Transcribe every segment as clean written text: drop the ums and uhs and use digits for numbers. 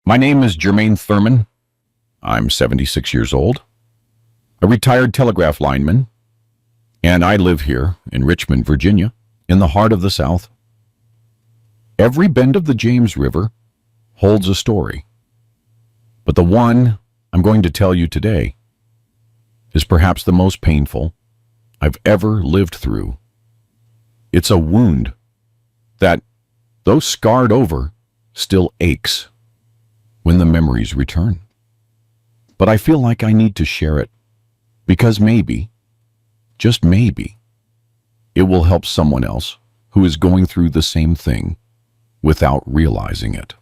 My name is Jermaine Thurman. I'm 76 years old, a retired telegraph lineman, and I live here in Richmond, Virginia, in the heart of the South. Every bend of the James River holds a story, but the one I'm going to tell you today is perhaps the most painful I've ever lived through. It's a wound that, though scarred over, still aches when the memories return. But I feel like I need to share it, because maybe, just maybe, it will help someone else who is going through the same thing without realizing it.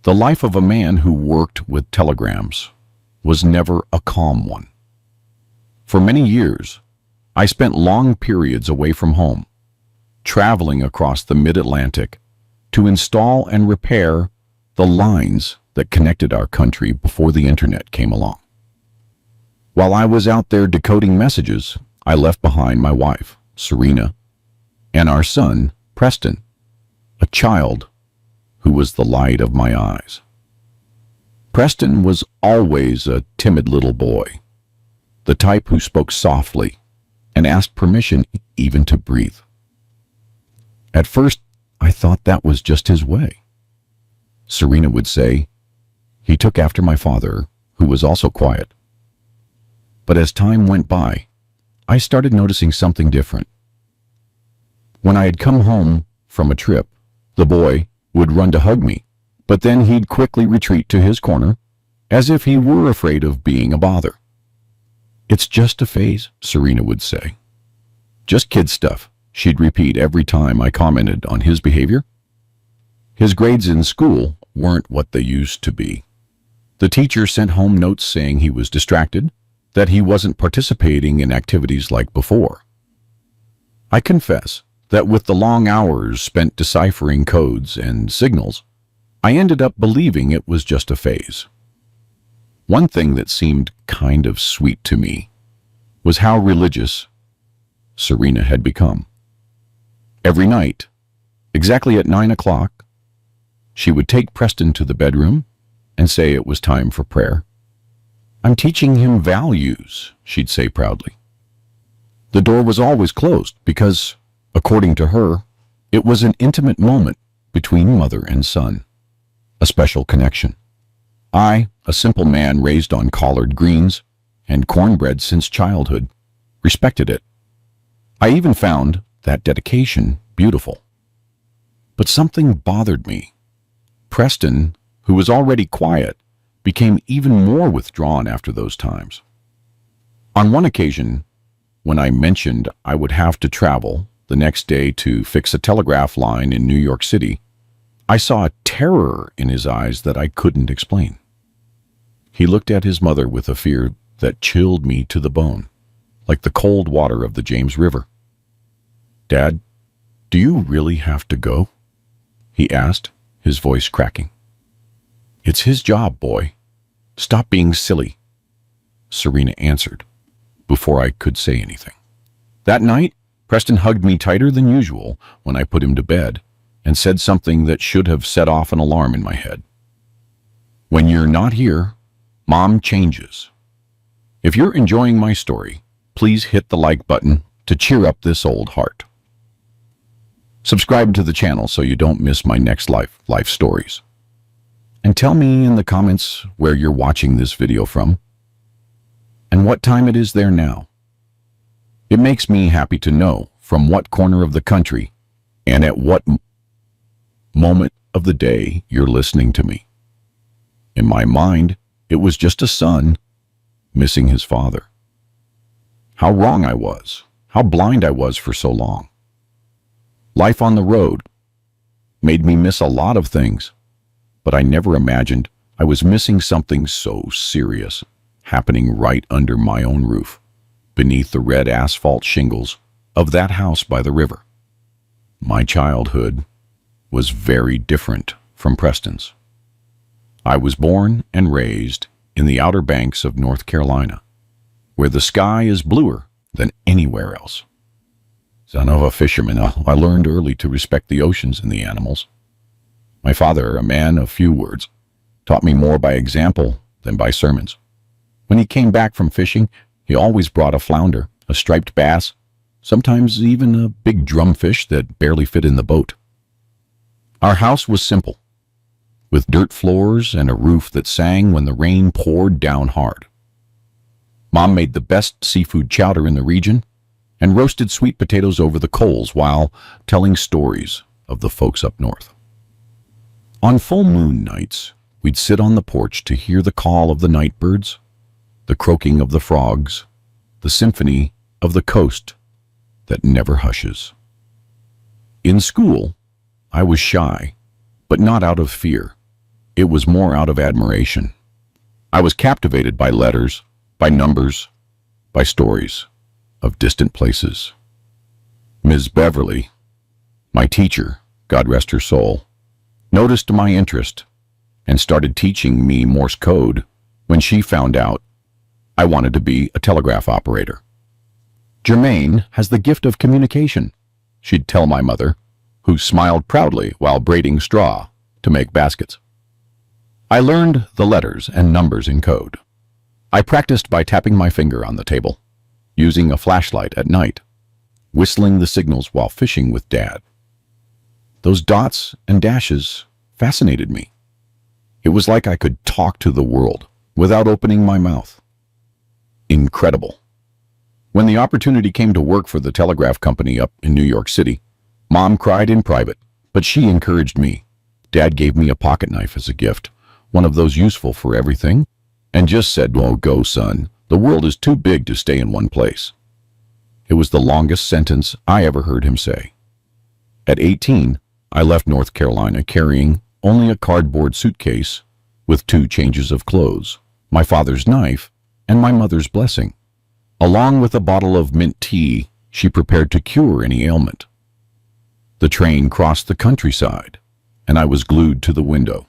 The life of a man who worked with telegrams was never a calm one. For many years, I spent long periods away from home, traveling across the mid-Atlantic to install and repair the lines that connected our country before the internet came along. While I was out there decoding messages, I left behind my wife, Serena, and our son, Preston, a child who was the light of my eyes. Preston was always a timid little boy, the type who spoke softly and asked permission even to breathe. At first, I thought that was just his way. Serena would say, "He took after my father, who was also quiet." But as time went by, I started noticing something different. When I had come home from a trip, the boy would run to hug me, but then he'd quickly retreat to his corner, as if he were afraid of being a bother. "It's just a phase," Serena would say. "Just kid stuff," she'd repeat every time I commented on his behavior. His grades in school weren't what they used to be. The teacher sent home notes saying he was distracted, that he wasn't participating in activities like before. I confess that with the long hours spent deciphering codes and signals, I ended up believing it was just a phase. One thing that seemed kind of sweet to me was how religious Serena had become. Every night, exactly at 9 o'clock, she would take Preston to the bedroom and say it was time for prayer. "I'm teaching him values," she'd say proudly. The door was always closed because, according to her, it was an intimate moment between mother and son, a special connection. I, a simple man raised on collard greens and cornbread since childhood, respected it. I even found that dedication beautiful. But something bothered me. Preston, who was already quiet, became even more withdrawn after those times. On one occasion, when I mentioned I would have to travel the next day to fix a telegraph line in New York City, I saw a terror in his eyes that I couldn't explain. He looked at his mother with a fear that chilled me to the bone, like the cold water of the James River. "Dad, do you really have to go?" he asked, his voice cracking. "It's his job, boy. Stop being silly," Serena answered, before I could say anything. That night, Preston hugged me tighter than usual when I put him to bed and said something that should have set off an alarm in my head. "When you're not here, Mom changes." If you're enjoying my story, please hit the like button to cheer up this old heart. Subscribe to the channel so you don't miss my next life stories. And tell me in the comments where you're watching this video from and what time it is there now. It makes me happy to know from what corner of the country and at what moment of the day you're listening to me. In my mind, it was just a son missing his father. How wrong I was, how blind I was for so long. Life on the road made me miss a lot of things, but I never imagined I was missing something so serious, happening right under my own roof, beneath the red asphalt shingles of that house by the river. My childhood was very different from Preston's. I was born and raised in the Outer Banks of North Carolina, where the sky is bluer than anywhere else. Son of a fisherman, I learned early to respect the oceans and the animals. My father, a man of few words, taught me more by example than by sermons. When he came back from fishing, he always brought a flounder, a striped bass, sometimes even a big drumfish that barely fit in the boat. Our house was simple, with dirt floors and a roof that sang when the rain poured down hard. Mom made the best seafood chowder in the region and roasted sweet potatoes over the coals while telling stories of the folks up north. On full moon nights, we'd sit on the porch to hear the call of the night birds, the croaking of the frogs, the symphony of the coast that never hushes. In school, I was shy, but not out of fear. It was more out of admiration. I was captivated by letters, by numbers, by stories of distant places. Ms. Beverly, my teacher, God rest her soul, noticed my interest and started teaching me Morse code when she found out I wanted to be a telegraph operator. Germaine has the gift of communication, she'd tell my mother, who smiled proudly while braiding straw to make baskets. I learned the letters and numbers in code. I practiced by tapping my finger on the table, using a flashlight at night, whistling the signals while fishing with Dad. Those dots and dashes fascinated me. It was like I could talk to the world without opening my mouth. Incredible. When the opportunity came to work for the telegraph company up in New York City, Mom cried in private, but she encouraged me. Dad gave me a pocket knife as a gift, one of those useful for everything, and just said, "Oh, go, son. The world is too big to stay in one place." It was the longest sentence I ever heard him say. At 18, I left North Carolina carrying only a cardboard suitcase with 2 changes of clothes, my father's knife, and my mother's blessing, along with a bottle of mint tea she prepared to cure any ailment. The train crossed the countryside, and I was glued to the window,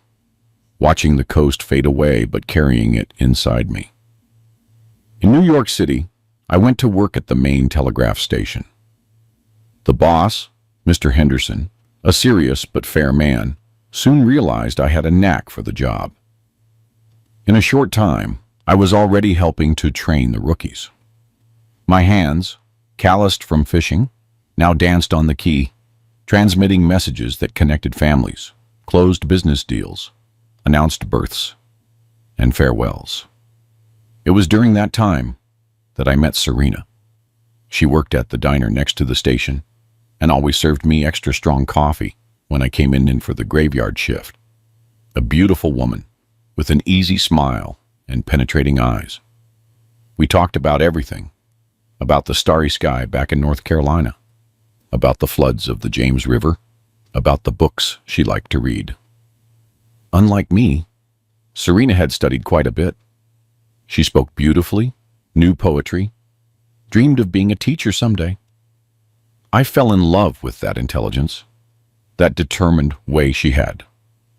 watching the coast fade away but carrying it inside me. In New York City, I went to work at the main telegraph station. The boss, Mr. Henderson, a serious but fair man, soon realized I had a knack for the job. In a short time, I was already helping to train the rookies. My hands, calloused from fishing, now danced on the key, transmitting messages that connected families, closed business deals, announced births, and farewells. It was during that time that I met Serena. She worked at the diner next to the station and always served me extra strong coffee when I came in for the graveyard shift. A beautiful woman with an easy smile and penetrating eyes. We talked about everything, about the starry sky back in North Carolina, about the floods of the James River, about the books she liked to read. Unlike me, Serena had studied quite a bit. She spoke beautifully, knew poetry, dreamed of being a teacher someday. I fell in love with that intelligence, that determined way she had.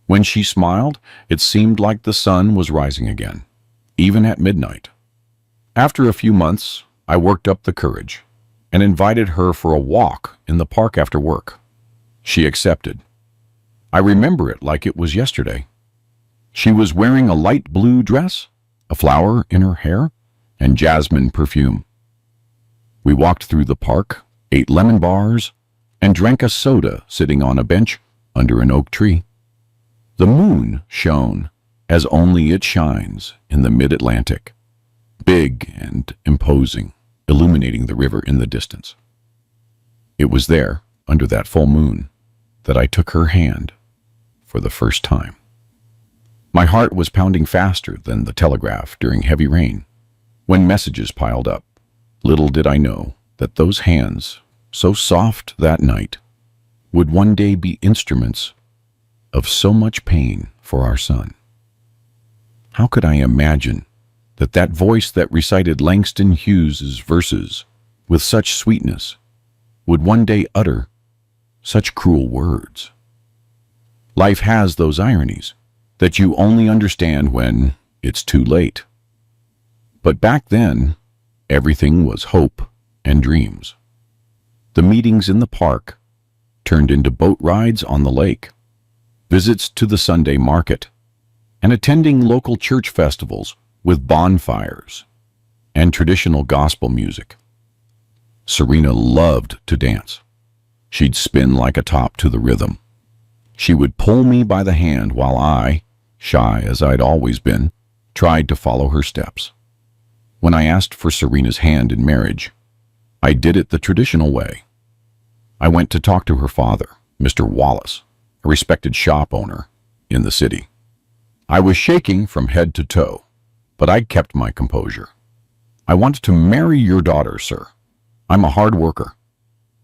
When she smiled, it seemed like the sun was rising again, even at midnight. After a few months, I worked up the courage and invited her for a walk in the park after work. She accepted. I remember it like it was yesterday. She was wearing a light blue dress, a flower in her hair, and jasmine perfume. We walked through the park, ate lemon bars, and drank a soda sitting on a bench under an oak tree. The moon shone as only it shines in the mid-Atlantic, big and imposing, illuminating the river in the distance. It was there, under that full moon, that I took her hand for the first time. My heart was pounding faster than the telegraph during heavy rain, when messages piled up. Little did I know that those hands, so soft that night, would one day be instruments of so much pain for our son. How could I imagine that that voice that recited Langston Hughes's verses with such sweetness would one day utter such cruel words? Life has those ironies that you only understand when it's too late. But back then, everything was hope and dreams. The meetings in the park turned into boat rides on the lake, visits to the Sunday market, and attending local church festivals with bonfires and traditional gospel music. Serena loved to dance. She'd spin like a top to the rhythm. She would pull me by the hand while I, shy as I'd always been, tried to follow her steps. When I asked for Serena's hand in marriage, I did it the traditional way. I went to talk to her father, Mr. Wallace, a respected shop owner in the city. I was shaking from head to toe, but I kept my composure. I wanted to marry your daughter, sir. I'm a hard worker.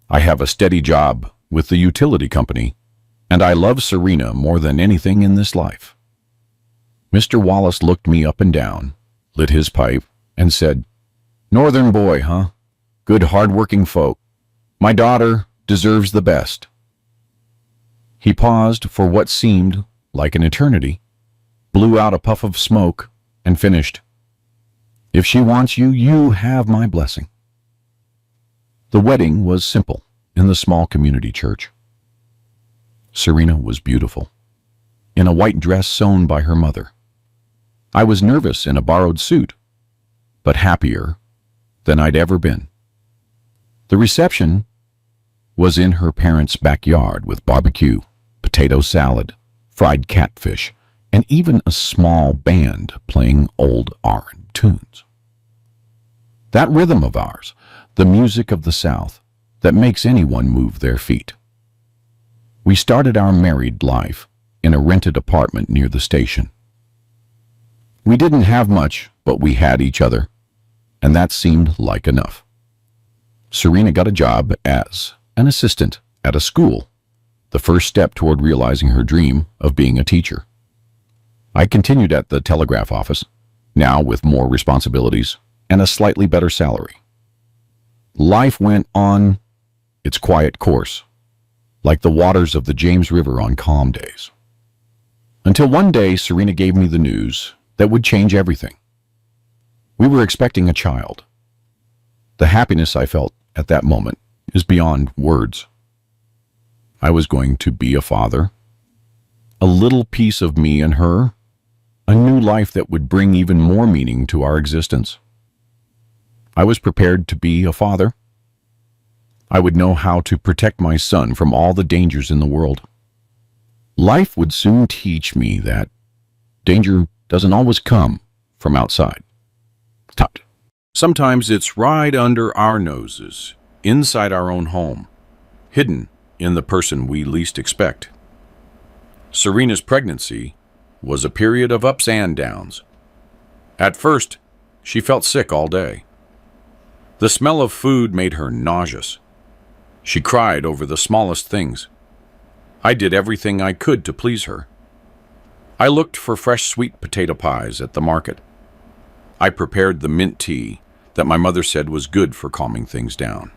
I have a steady job with the utility company, and I love Serena more than anything in this life. Mr. Wallace looked me up and down, lit his pipe, and said, "Northern boy, huh? Good hard-working folk. My daughter deserves the best." He paused for what seemed like an eternity, blew out a puff of smoke, and finished, "If she wants you, you have my blessing." The wedding was simple in the small community church. Serena was beautiful, in a white dress sewn by her mother. I was nervous in a borrowed suit, but happier than I'd ever been. The reception was in her parents' backyard with barbecue, potato salad, fried catfish, and even a small band playing old R&B tunes. That rhythm of ours, the music of the South, that makes anyone move their feet. We started our married life in a rented apartment near the station. We didn't have much, but we had each other, and that seemed like enough. Serena got a job as an assistant at a school, the first step toward realizing her dream of being a teacher. I continued at the telegraph office, now with more responsibilities and a slightly better salary. Life went on its quiet course, like the waters of the James River on calm days. Until one day, Serena gave me the news that would change everything. We were expecting a child. The happiness I felt at that moment is beyond words. I was going to be a father, a little piece of me and her, a new life that would bring even more meaning to our existence. I was prepared to be a father. I would know how to protect my son from all the dangers in the world. Life would soon teach me that danger doesn't always come from outside. Sometimes it's right under our noses, inside our own home, hidden in the person we least expect. Serena's pregnancy was a period of ups and downs. At first, she felt sick all day. The smell of food made her nauseous. She cried over the smallest things. I did everything I could to please her. I looked for fresh sweet potato pies at the market. I prepared the mint tea that my mother said was good for calming things down.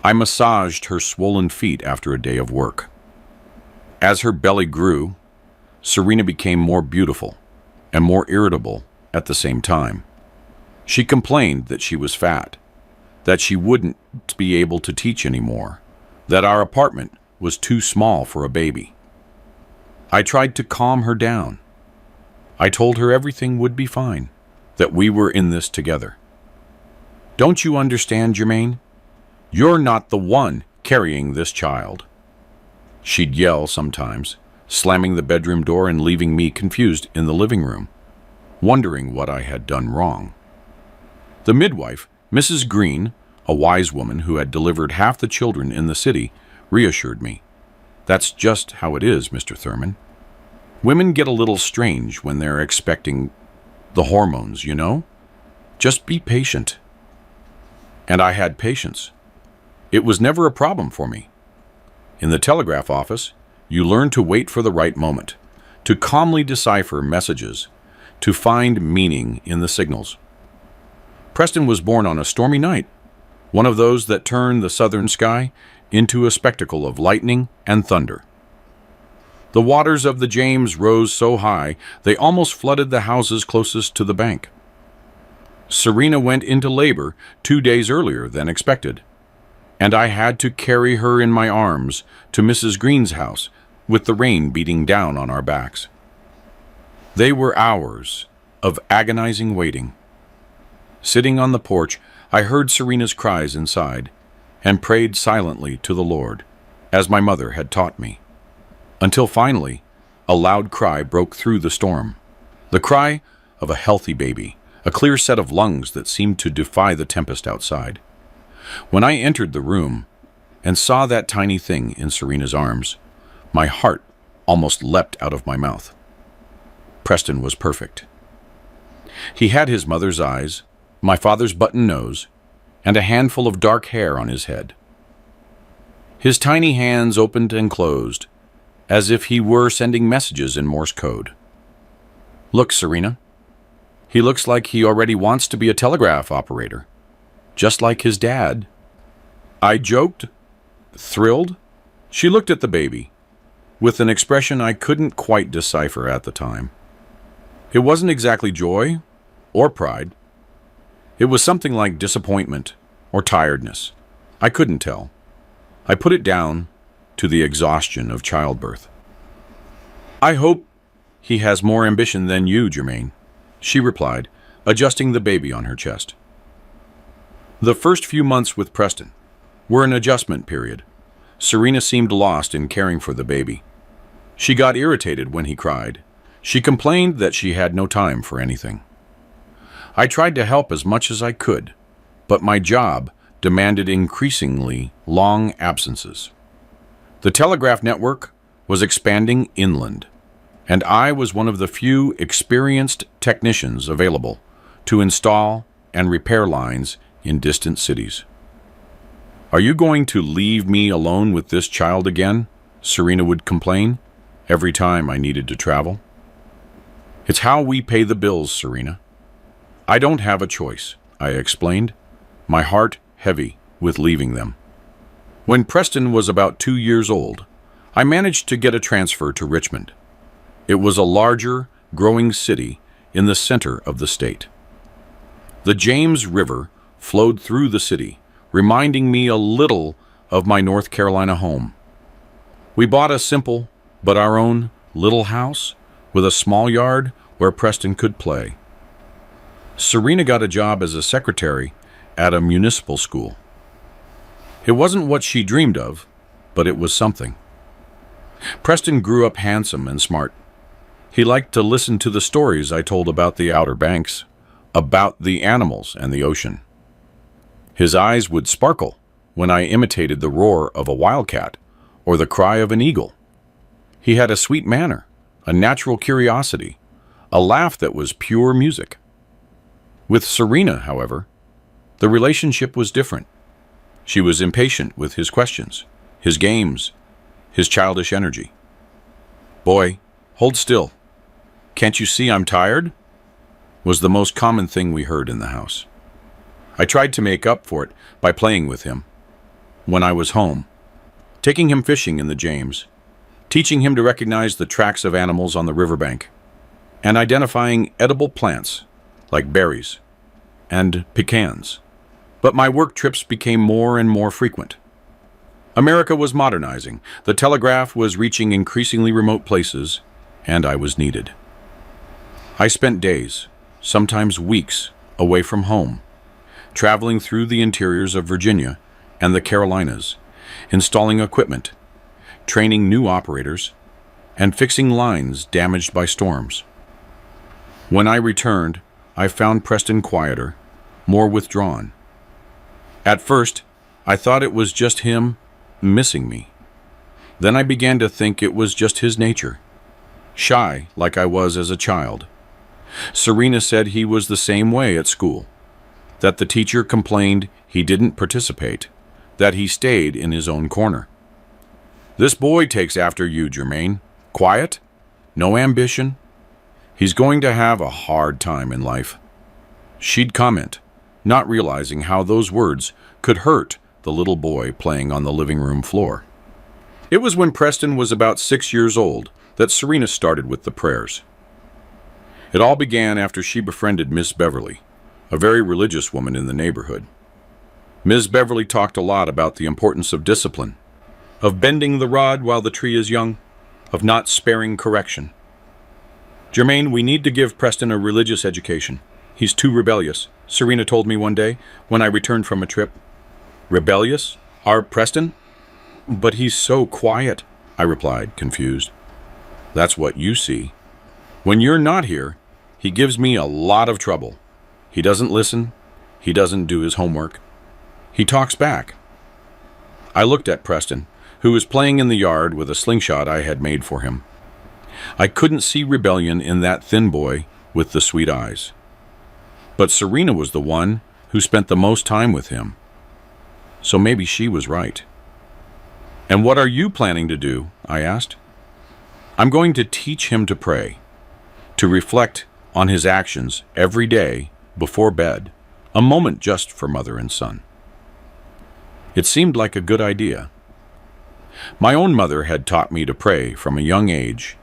I massaged her swollen feet after a day of work. As her belly grew, Serena became more beautiful and more irritable at the same time. She complained that she was fat, that she wouldn't be able to teach anymore, that our apartment was too small for a baby. I tried to calm her down. I told her everything would be fine, that we were in this together. Don't you understand, Jermaine? You're not the one carrying this child. She'd yell sometimes, slamming the bedroom door and leaving me confused in the living room, wondering what I had done wrong. The midwife, Mrs. Green, a wise woman who had delivered half the children in the city, reassured me. That's just how it is, Mr. Thurman. Women get a little strange when they're expecting the hormones, you know? Just be patient. And I had patience. It was never a problem for me. In the telegraph office, you learn to wait for the right moment, to calmly decipher messages, to find meaning in the signals. Preston was born on a stormy night, one of those that turn the southern sky into a spectacle of lightning and thunder. The waters of the James rose so high they almost flooded the houses closest to the bank. Serena went into labor 2 days earlier than expected, and I had to carry her in my arms to Mrs. Green's house with the rain beating down on our backs. They were hours of agonizing waiting. Sitting on the porch, I heard Serena's cries inside and prayed silently to the Lord, as my mother had taught me, until finally a loud cry broke through the storm. The cry of a healthy baby, a clear set of lungs that seemed to defy the tempest outside. When I entered the room and saw that tiny thing in Serena's arms, my heart almost leapt out of my mouth. Preston was perfect. He had his mother's eyes, my father's button nose, and a handful of dark hair on his head. His tiny hands opened and closed, as if he were sending messages in Morse code. "Look, Serena. He looks like he already wants to be a telegraph operator, just like his dad." I joked, thrilled. She looked at the baby, with an expression I couldn't quite decipher at the time. It wasn't exactly joy or pride. It was something like disappointment or tiredness. I couldn't tell. I put it down to the exhaustion of childbirth. "I hope he has more ambition than you, Jermaine," she replied, adjusting the baby on her chest. The first few months with Preston were an adjustment period. Serena seemed lost in caring for the baby. She got irritated when he cried. She complained that she had no time for anything. I tried to help as much as I could, but my job demanded increasingly long absences. The telegraph network was expanding inland, and I was one of the few experienced technicians available to install and repair lines in distant cities. "Are you going to leave me alone with this child again?" Serena would complain every time I needed to travel. "It's how we pay the bills, Serena." "I don't have a choice," I explained, my heart heavy with leaving them. When Preston was about 2 years old, I managed to get a transfer to Richmond. It was a larger, growing city in the center of the state. The James River flowed through the city, reminding me a little of my North Carolina home. We bought a simple, but our own, little house with a small yard where Preston could play. Serena got a job as a secretary at a municipal school. It wasn't what she dreamed of, but it was something. Preston grew up handsome and smart. He liked to listen to the stories I told about the Outer Banks, about the animals and the ocean. His eyes would sparkle when I imitated the roar of a wildcat or the cry of an eagle. He had a sweet manner, a natural curiosity, a laugh that was pure music. With Serena, however, the relationship was different. She was impatient with his questions, his games, his childish energy. "Boy, hold still. Can't you see I'm tired?" was the most common thing we heard in the house. I tried to make up for it by playing with him. When I was home, taking him fishing in the James, teaching him to recognize the tracks of animals on the riverbank, and identifying edible plants like berries and pecans. But my work trips became more and more frequent. America was modernizing, the telegraph was reaching increasingly remote places, and I was needed. I spent days, sometimes weeks, away from home, traveling through the interiors of Virginia and the Carolinas, installing equipment, training new operators, and fixing lines damaged by storms. When I returned, I found Preston quieter, more withdrawn. At first, I thought it was just him missing me. Then I began to think it was just his nature, shy like I was as a child. Serena said he was the same way at school, that the teacher complained he didn't participate, that he stayed in his own corner. "This boy takes after you, Jermaine. Quiet, no ambition. He's going to have a hard time in life," she'd comment, not realizing how those words could hurt the little boy playing on the living room floor. It was when Preston was about 6 years old that Serena started with the prayers. It all began after she befriended Miss Beverly, a very religious woman in the neighborhood. Ms. Beverly talked a lot about the importance of discipline, of bending the rod while the tree is young, of not sparing correction. Jermaine, we need to give Preston a religious education. He's too rebellious, Serena told me one day when I returned from a trip. Rebellious? Our Preston? But he's so quiet, I replied, confused. That's what you see. When you're not here, he gives me a lot of trouble. He doesn't listen. He doesn't do his homework. He talks back. I looked at Preston, who was playing in the yard with a slingshot I had made for him. I couldn't see rebellion in that thin boy with the sweet eyes. But Serena was the one who spent the most time with him. So maybe she was right. And what are you planning to do? I asked. I'm going to teach him to pray, to reflect on his actions every day before bed, a moment just for mother and son. It seemed like a good idea. My own mother had taught me to pray from a young age,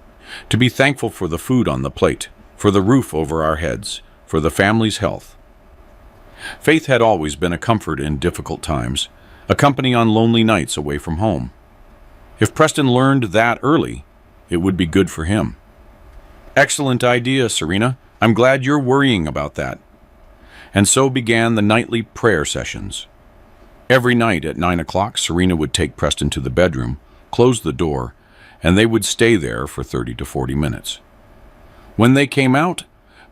to be thankful for the food on the plate, for the roof over our heads, for the family's health. Faith had always been a comfort in difficult times, a company on lonely nights away from home. If Preston learned that early, it would be good for him. Excellent idea, Serena. I'm glad you're worrying about that. And so began the nightly prayer sessions. Every night at 9 o'clock, Serena would take Preston to the bedroom, close the door, and they would stay there for 30 to 40 minutes. When they came out,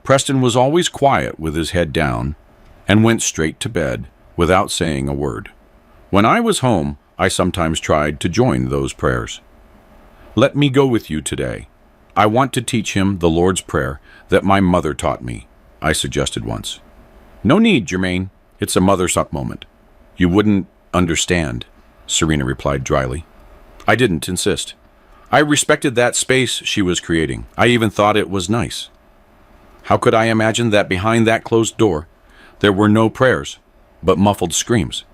Preston was always quiet with his head down and went straight to bed without saying a word. When I was home, I sometimes tried to join those prayers. Let me go with you today. I want to teach him the Lord's Prayer that my mother taught me, I suggested once. No need, Jermaine. It's a mother-son moment. You wouldn't understand, Serena replied dryly. I didn't insist. I respected that space she was creating. I even thought it was nice. How could I imagine that behind that closed door there were no prayers, but muffled screams?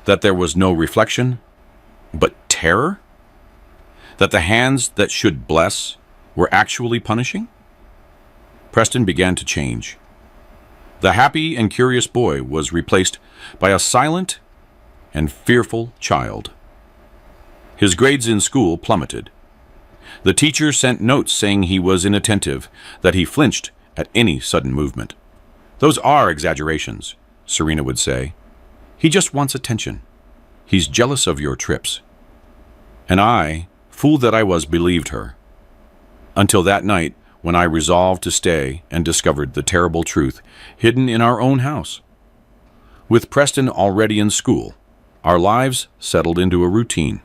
That there was no reflection, but terror? That the hands that should bless were actually punishing? Preston began to change. The happy and curious boy was replaced by a silent and fearful child. His grades in school plummeted. The teacher sent notes saying he was inattentive, that he flinched at any sudden movement. Those are exaggerations, Serena would say. He just wants attention. He's jealous of your trips. And I, fool that I was, believed her. Until that night when I resolved to stay and discovered the terrible truth hidden in our own house. With Preston already in school, our lives settled into a routine.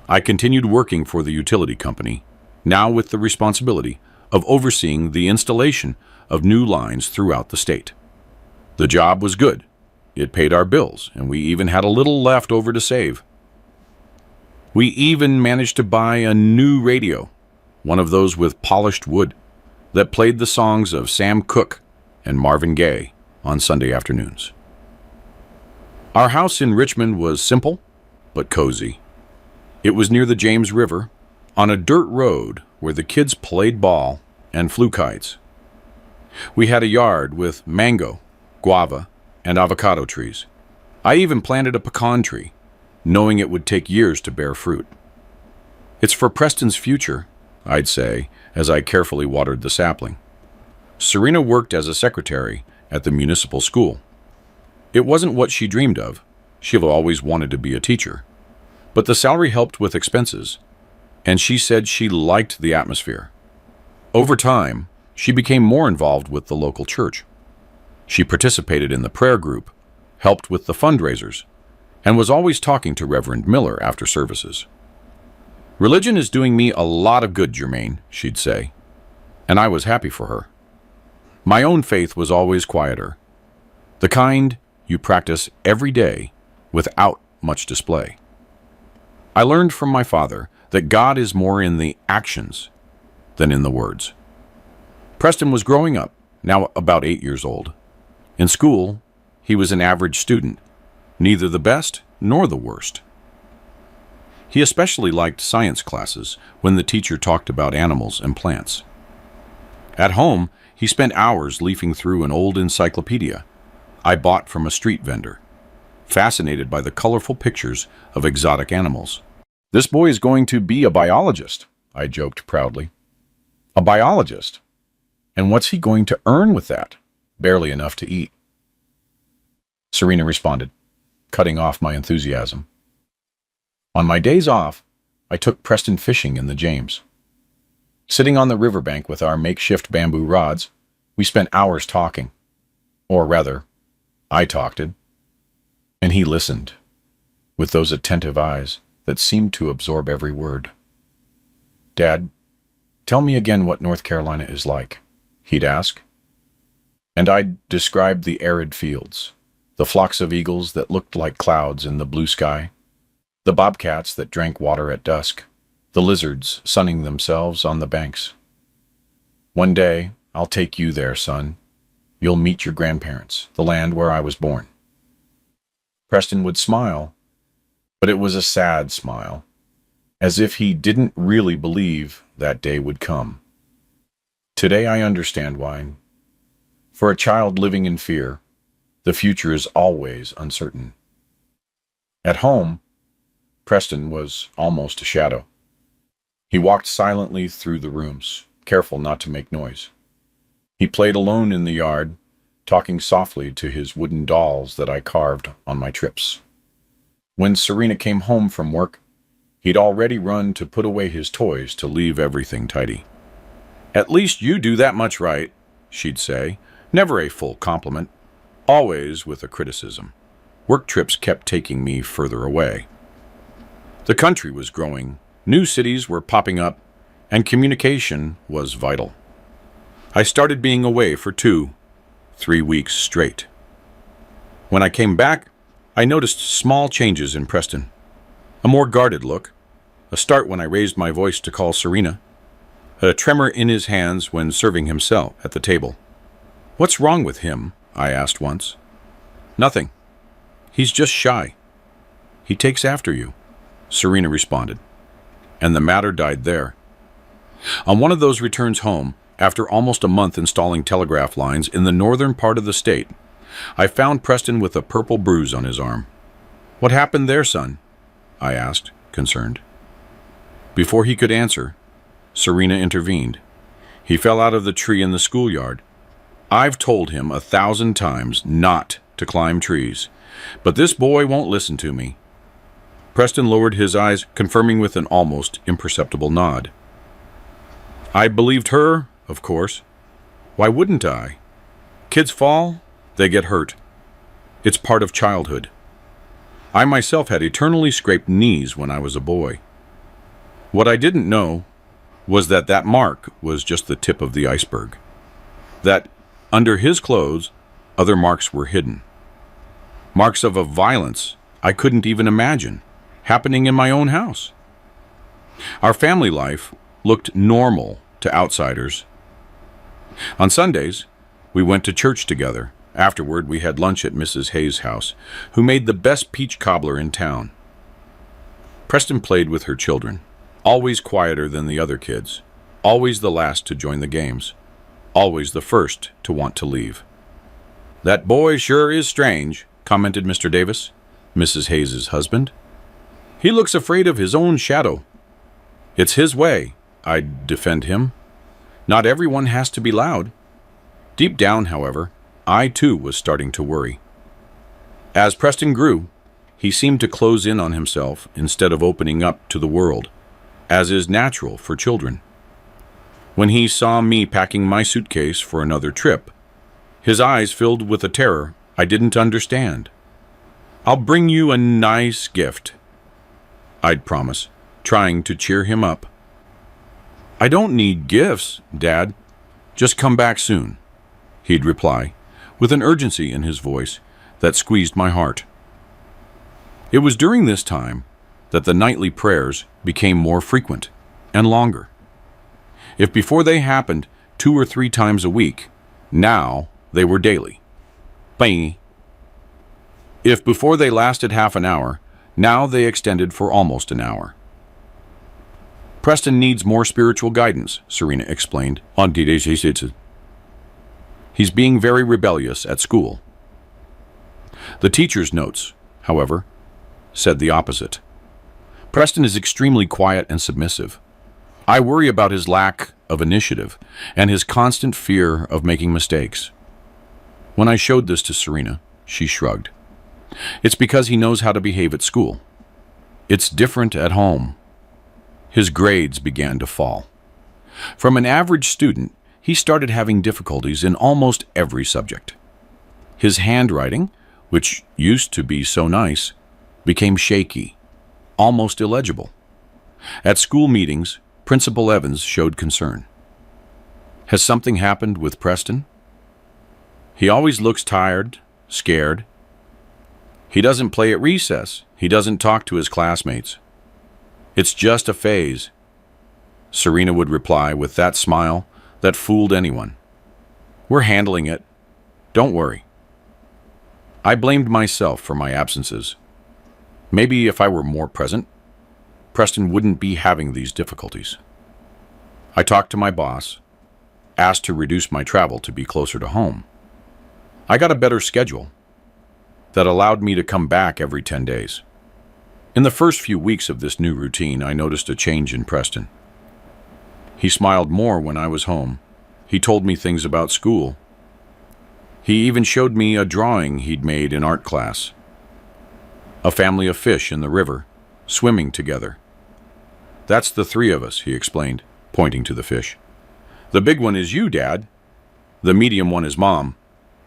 I continued working for the utility company, now with the responsibility of overseeing the installation of new lines throughout the state. The job was good. It paid our bills, and we even had a little left over to save. We even managed to buy a new radio, one of those with polished wood, that played the songs of Sam Cooke and Marvin Gaye on Sunday afternoons. Our house in Richmond was simple, but cozy. It was near the James River, on a dirt road where the kids played ball and flew kites. We had a yard with mango, guava, and avocado trees. I even planted a pecan tree, knowing it would take years to bear fruit. It's for Preston's future, I'd say, as I carefully watered the sapling. Serena worked as a secretary at the municipal school. It wasn't what she dreamed of. She'd always wanted to be a teacher. But the salary helped with expenses, and she said she liked the atmosphere. Over time, she became more involved with the local church. She participated in the prayer group, helped with the fundraisers, and was always talking to Reverend Miller after services. Religion is doing me a lot of good, Jermaine, she'd say, and I was happy for her. My own faith was always quieter, the kind you practice every day without much display. I learned from my father that God is more in the actions than in the words. Preston was growing up, now about 8 years old. In school, he was an average student, neither the best nor the worst. He especially liked science classes when the teacher talked about animals and plants. At home, he spent hours leafing through an old encyclopedia I bought from a street vendor, fascinated by the colorful pictures of exotic animals. This boy is going to be a biologist, I joked proudly. A biologist. And what's he going to earn with that? Barely enough to eat. Serena responded, cutting off my enthusiasm. On my days off, I took Preston fishing in the James. Sitting on the riverbank with our makeshift bamboo rods, we spent hours talking. Or rather, I talked, and he listened, with those attentive eyes that seemed to absorb every word. "Dad, tell me again what North Carolina is like," he'd ask. And I'd describe the arid fields, the flocks of eagles that looked like clouds in the blue sky, the bobcats that drank water at dusk, the lizards sunning themselves on the banks. "One day, I'll take you there, son. You'll meet your grandparents, the land where I was born." Preston would smile, but it was a sad smile, as if he didn't really believe that day would come. Today I understand why. For a child living in fear, the future is always uncertain. At home, Preston was almost a shadow. He walked silently through the rooms, careful not to make noise. He played alone in the yard, talking softly to his wooden dolls that I carved on my trips. When Serena came home from work, he'd already run to put away his toys to leave everything tidy. "At least you do that much right," she'd say, never a full compliment, always with a criticism. Work trips kept taking me further away. The country was growing, new cities were popping up, and communication was vital. I started being away for 2-3 weeks straight. When I came back, I noticed small changes in Preston. A more guarded look, a start when I raised my voice to call Serena, a tremor in his hands when serving himself at the table. "What's wrong with him?" I asked once. "Nothing. He's just shy. He takes after you," Serena responded. And the matter died there. On one of those returns home, after almost a month installing telegraph lines in the northern part of the state, I found Preston with a purple bruise on his arm. "What happened there, son?" I asked, concerned. Before he could answer, Serena intervened. "He fell out of the tree in the schoolyard. I've told him 1,000 times not to climb trees, but this boy won't listen to me." Preston lowered his eyes, confirming with an almost imperceptible nod. I believed her, of course. Why wouldn't I? Kids fall, they get hurt. It's part of childhood. I myself had eternally scraped knees when I was a boy. What I didn't know was that that mark was just the tip of the iceberg. That under his clothes, other marks were hidden. Marks of a violence I couldn't even imagine, happening in my own house. Our family life looked normal to outsiders. On Sundays, we went to church together. Afterward, we had lunch at Mrs. Hayes' house, who made the best peach cobbler in town. Preston played with her children, always quieter than the other kids, always the last to join the games, always the first to want to leave. "That boy sure is strange," commented Mr. Davis, Mrs. Hayes' husband. "He looks afraid of his own shadow." "It's his way," I'd defend him. "Not everyone has to be loud." Deep down, however, I too was starting to worry. As Preston grew, he seemed to close in on himself instead of opening up to the world, as is natural for children. When he saw me packing my suitcase for another trip, his eyes filled with a terror I didn't understand. "I'll bring you a nice gift," I'd promise, trying to cheer him up. "I don't need gifts, Dad. Just come back soon," he'd reply, with an urgency in his voice that squeezed my heart. It was during this time that the nightly prayers became more frequent and longer. If before they happened 2 or 3 times a week, now they were daily. Bang. If before they lasted half an hour, now they extended for almost an hour. "Preston needs more spiritual guidance," Serena explained. "He's being very rebellious at school." The teacher's notes, however, said the opposite. "Preston is extremely quiet and submissive. I worry about his lack of initiative and his constant fear of making mistakes. When I showed this to Serena, she shrugged. It's because he knows how to behave at school. It's different at home. His grades began to fall. From an average student, he started having difficulties in almost every subject. His handwriting, which used to be so nice, became shaky, almost illegible. At school meetings, Principal Evans showed concern. Has something happened with Preston? He always looks tired, scared. He doesn't play at recess. He doesn't talk to his classmates. It's just a phase, Serena would reply with that smile that fooled anyone. We're handling it. Don't worry. I blamed myself for my absences. Maybe if I were more present, Preston wouldn't be having these difficulties. I talked to my boss, asked to reduce my travel to be closer to home. I got a better schedule that allowed me to come back every 10 days. In the first few weeks of this new routine, I noticed a change in Preston. He smiled more when I was home. He told me things about school. He even showed me a drawing he'd made in art class. A family of fish in the river, swimming together. That's the three of us, he explained, pointing to the fish. The big one is you, Dad. The medium one is Mom.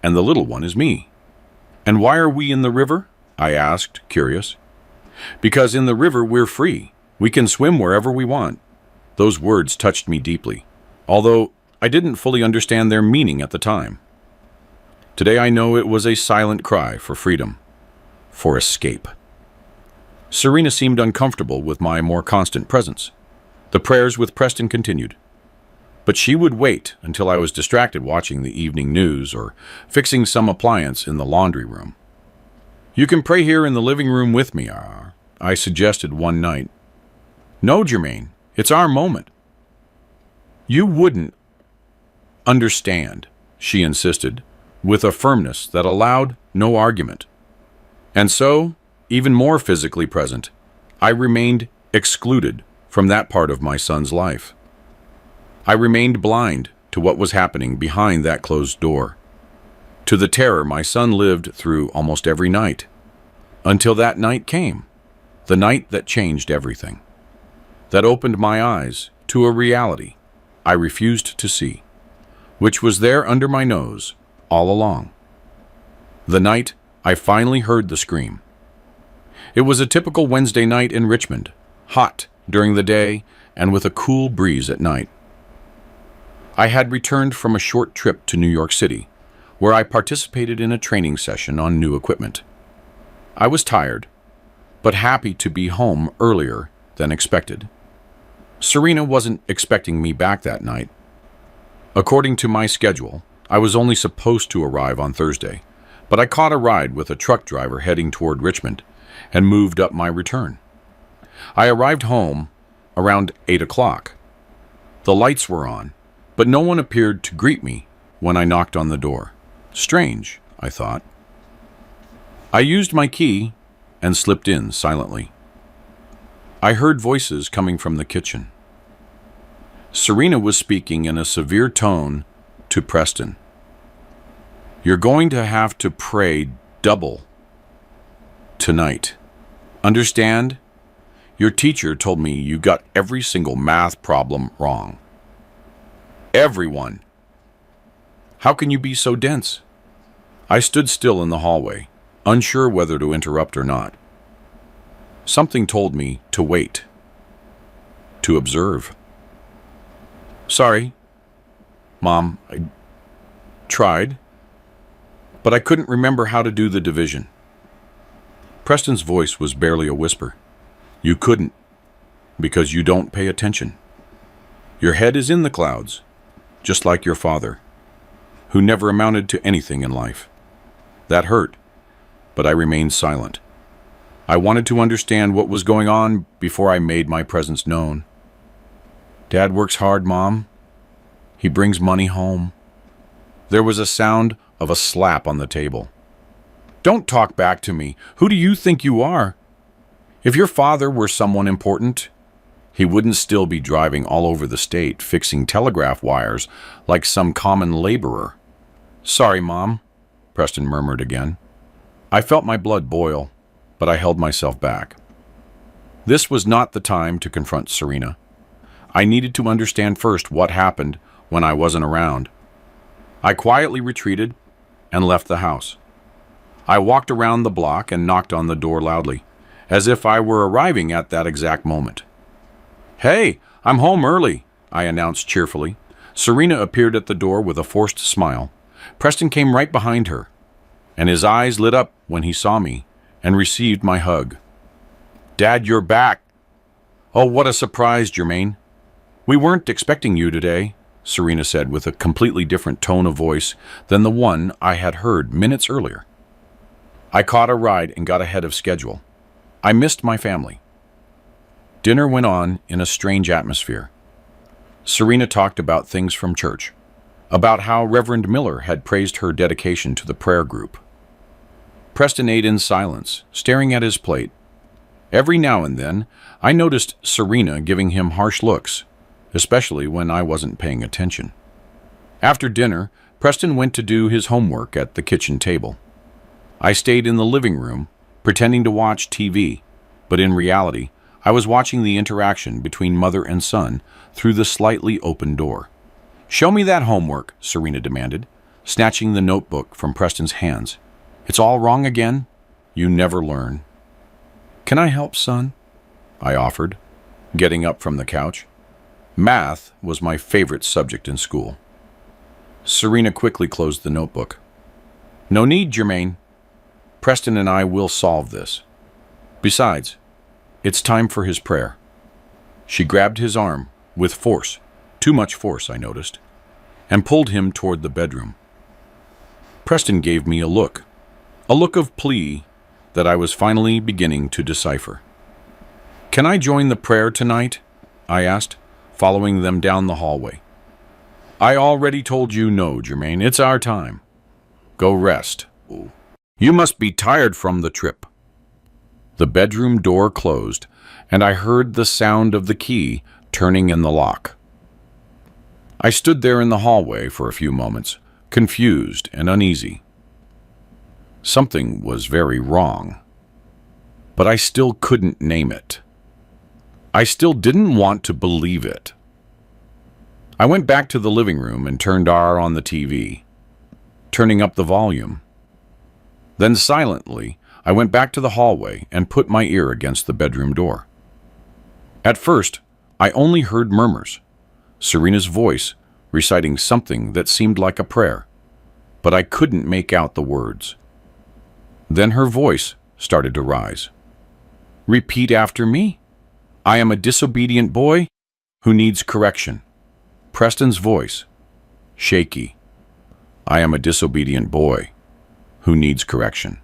And the little one is me. And why are we in the river? I asked, curious. Because in the river we're free. We can swim wherever we want. Those words touched me deeply, although I didn't fully understand their meaning at the time. Today I know it was a silent cry for freedom, for escape. Serena seemed uncomfortable with my more constant presence. The prayers with Preston continued, but she would wait until I was distracted watching the evening news or fixing some appliance in the laundry room. You can pray here in the living room with me, I suggested one night. No, Jermaine, it's our moment. You wouldn't understand, she insisted, with a firmness that allowed no argument. And so, even more physically present, I remained excluded from that part of my son's life. I remained blind to what was happening behind that closed door, to the terror my son lived through almost every night, until that night came, the night that changed everything, that opened my eyes to a reality I refused to see, which was there under my nose all along. The night I finally heard the scream. It was a typical Wednesday night in Richmond, hot during the day and with a cool breeze at night. I had returned from a short trip to New York City, where I participated in a training session on new equipment. I was tired, but happy to be home earlier than expected. Serena wasn't expecting me back that night. According to my schedule, I was only supposed to arrive on Thursday, but I caught a ride with a truck driver heading toward Richmond and moved up my return. I arrived home around 8 o'clock. The lights were on, but no one appeared to greet me when I knocked on the door. Strange, I thought. I used my key and slipped in silently. I heard voices coming from the kitchen. Serena was speaking in a severe tone to Preston. You're going to have to pray double tonight. Understand? Your teacher told me you got every single math problem wrong. Everyone. How can you be so dense? I stood still in the hallway, unsure whether to interrupt or not. Something told me to wait, to observe. Sorry, Mom, I tried, but I couldn't remember how to do the division. Preston's voice was barely a whisper. You couldn't, because you don't pay attention. Your head is in the clouds, just like your father, who never amounted to anything in life. That hurt, but I remained silent. I wanted to understand what was going on before I made my presence known. Dad works hard, Mom. He brings money home. There was a sound of a slap on the table. Don't talk back to me. Who do you think you are? If your father were someone important, He wouldn't still be driving all over the state fixing telegraph wires like some common laborer. "Sorry, Mom," Preston murmured again. I felt my blood boil, but I held myself back. This was not the time to confront Serena. I needed to understand first what happened when I wasn't around. I quietly retreated and left the house. I walked around the block and knocked on the door loudly, as if I were arriving at that exact moment. "Hey, I'm home early," I announced cheerfully. Serena appeared at the door with a forced smile. Preston came right behind her, and his eyes lit up when he saw me and received my hug. "Dad, you're back." "Oh, what a surprise, Jermaine. We weren't expecting you today," Serena said with a completely different tone of voice than the one I had heard minutes earlier. I caught a ride and got ahead of schedule. I missed my family. Dinner went on in a strange atmosphere. Serena talked about things from church, about how Reverend Miller had praised her dedication to the prayer group. Preston ate in silence, staring at his plate. Every now and then, I noticed Serena giving him harsh looks, especially when I wasn't paying attention. After dinner, Preston went to do his homework at the kitchen table. I stayed in the living room, pretending to watch TV, but in reality, I was watching the interaction between mother and son through the slightly open door. "Show me that homework," Serena demanded, snatching the notebook from Preston's hands. "It's all wrong again? You never learn." "Can I help, son?" I offered, getting up from the couch. Math was my favorite subject in school. Serena quickly closed the notebook. "No need, Jermaine. Preston and I will solve this. Besides, it's time for his prayer." She grabbed his arm with force, too much force, I noticed, and pulled him toward the bedroom. Preston gave me a look of plea that I was finally beginning to decipher. "Can I join the prayer tonight?" I asked, following them down the hallway. "I already told you no, Jermaine. It's our time. Go rest. You must be tired from the trip." The bedroom door closed, and I heard the sound of the key turning in the lock. I stood there in the hallway for a few moments, confused and uneasy. Something was very wrong, but I still couldn't name it. I still didn't want to believe it. I went back to the living room and turned on the TV, turning up the volume. Then silently, I went back to the hallway and put my ear against the bedroom door. At first, I only heard murmurs, Serena's voice reciting something that seemed like a prayer, but I couldn't make out the words. Then her voice started to rise. "Repeat after me. I am a disobedient boy who needs correction." Preston's voice, shaky. "I am a disobedient boy who needs correction.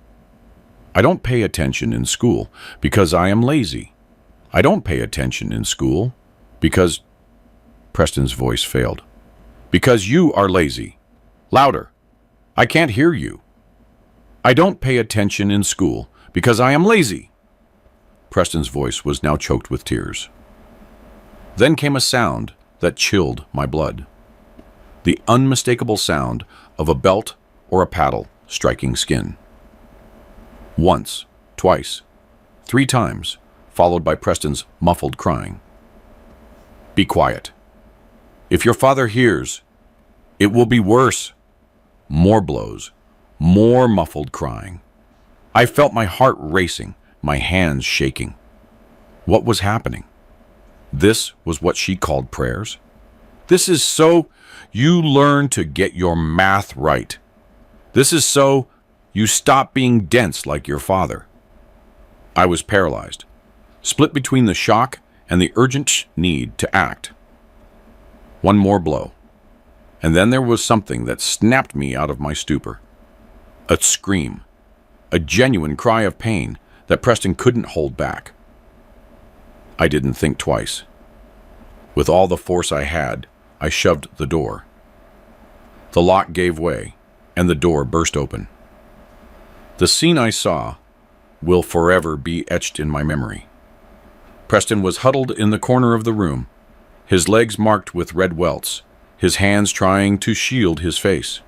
I don't pay attention in school because I am lazy. I don't pay attention in school because..." Preston's voice failed. "Because you are lazy. Louder. I can't hear you. I don't pay attention in school because I am lazy." Preston's voice was now choked with tears. Then came a sound that chilled my blood. The unmistakable sound of a belt or a paddle striking skin. Once, twice, 3 times, followed by Preston's muffled crying. "Be quiet. If your father hears, it will be worse." More blows, more muffled crying. I felt my heart racing, my hands shaking. What was happening? This was what she called prayers? This is so you learn to get your math right. This is so you stop being dense like your father. I was paralyzed, split between the shock and the urgent need to act. One more blow, and then there was something that snapped me out of my stupor. A scream, a genuine cry of pain that Preston couldn't hold back. I didn't think twice. With all the force I had, I shoved the door. The lock gave way, and the door burst open. The scene I saw will forever be etched in my memory. Preston was huddled in the corner of the room, his legs marked with red welts, his hands trying to shield his face.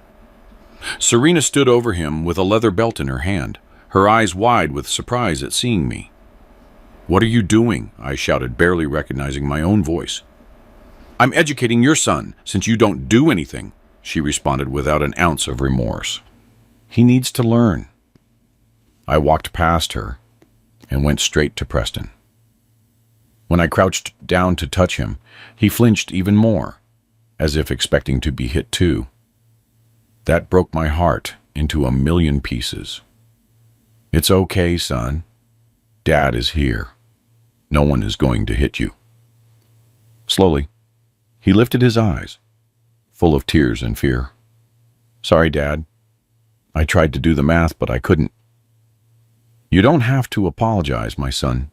Serena stood over him with a leather belt in her hand, her eyes wide with surprise at seeing me. "What are you doing?" I shouted, barely recognizing my own voice. "I'm educating your son, since you don't do anything," she responded without an ounce of remorse. "He needs to learn." I walked past her and went straight to Preston. When I crouched down to touch him, he flinched even more, as if expecting to be hit too. That broke my heart into a million pieces. "It's okay, son. Dad is here. No one is going to hit you." Slowly, he lifted his eyes, full of tears and fear. "Sorry, Dad. I tried to do the math, but I couldn't." "You don't have to apologize, my son.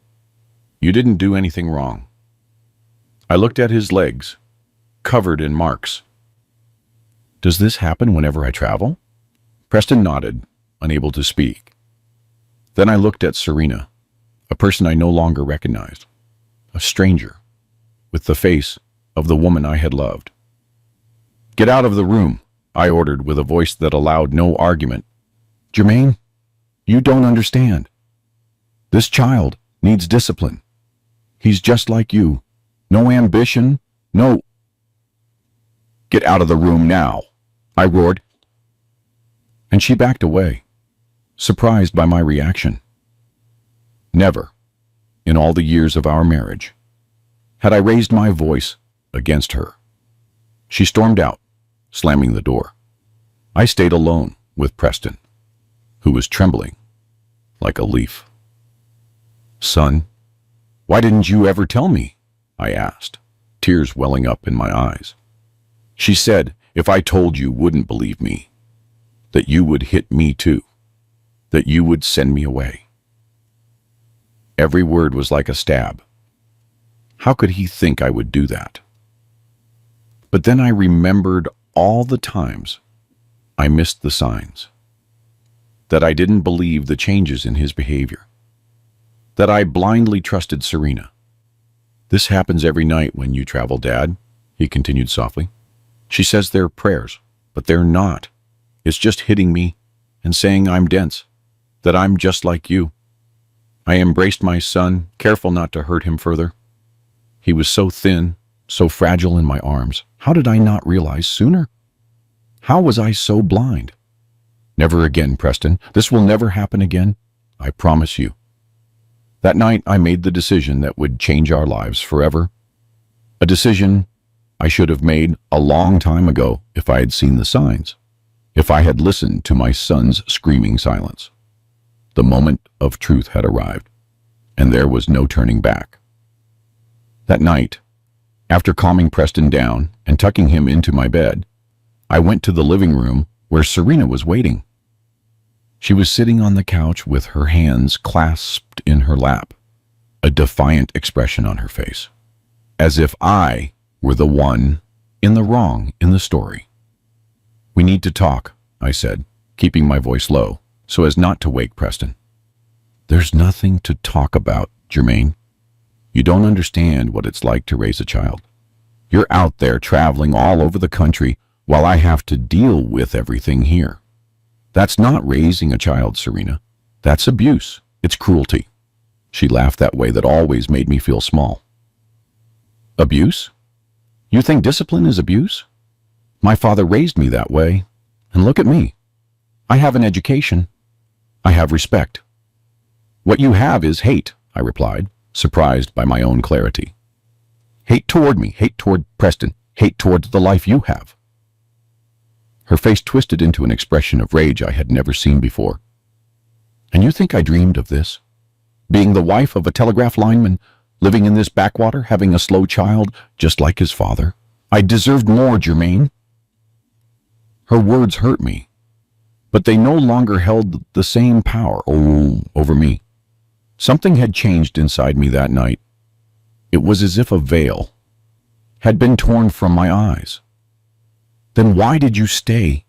You didn't do anything wrong." I looked at his legs, covered in marks. "Does this happen whenever I travel?" Preston nodded, unable to speak. Then I looked at Serena, a person I no longer recognized, a stranger, with the face of the woman I had loved. "Get out of the room," I ordered with a voice that allowed no argument. "Jermaine, you don't understand. This child needs discipline. He's just like you. No ambition, no—" "Get out of the room now," I roared. And she backed away, surprised by my reaction. Never, in all the years of our marriage, had I raised my voice against her. She stormed out, slamming the door. I stayed alone with Preston, who was trembling like a leaf. "Son, why didn't you ever tell me?" I asked, tears welling up in my eyes. She said if I told you wouldn't believe me, that you would hit me too, that you would send me away. Every word was like a stab. How could he think I would do that? But then I remembered all the times I missed the signs, that I didn't believe the changes in his behavior, that I blindly trusted Serena. "This happens every night when you travel, Dad," he continued softly. "She says they're prayers, but they're not. It's just hitting me and saying I'm dense, that I'm just like you." I embraced my son, careful not to hurt him further. He was so thin, so fragile in my arms. How did I not realize sooner? How was I so blind? "Never again, Preston. This will never happen again. I promise you." That night, I made the decision that would change our lives forever. A decision I should have made a long time ago if I had seen the signs, if I had listened to my son's screaming silence. The moment of truth had arrived, and there was no turning back. That night, after calming Preston down and tucking him into my bed, I went to the living room where Serena was waiting. She was sitting on the couch with her hands clasped in her lap, a defiant expression on her face, as if I were the one in the wrong in the story. "We need to talk," I said, keeping my voice low so as not to wake Preston. "There's nothing to talk about, Jermaine. You don't understand what it's like to raise a child. You're out there traveling all over the country while I have to deal with everything here. That's not raising a child, Serena. That's abuse. It's cruelty." She laughed that way that always made me feel small. "Abuse? You think discipline is abuse? My father raised me that way, and look at me. I have an education. I have respect." "What you have is hate," I replied, surprised by my own clarity. "Hate toward me, hate toward Preston, hate toward the life you have." Her face twisted into an expression of rage I had never seen before. "And you think I dreamed of this? Being the wife of a telegraph lineman, living in this backwater, having a slow child just like his father? I deserved more, Jermaine." Her words hurt me, but they no longer held the same power over me. Something had changed inside me that night. It was as if a veil had been torn from my eyes. "Then why did you stay?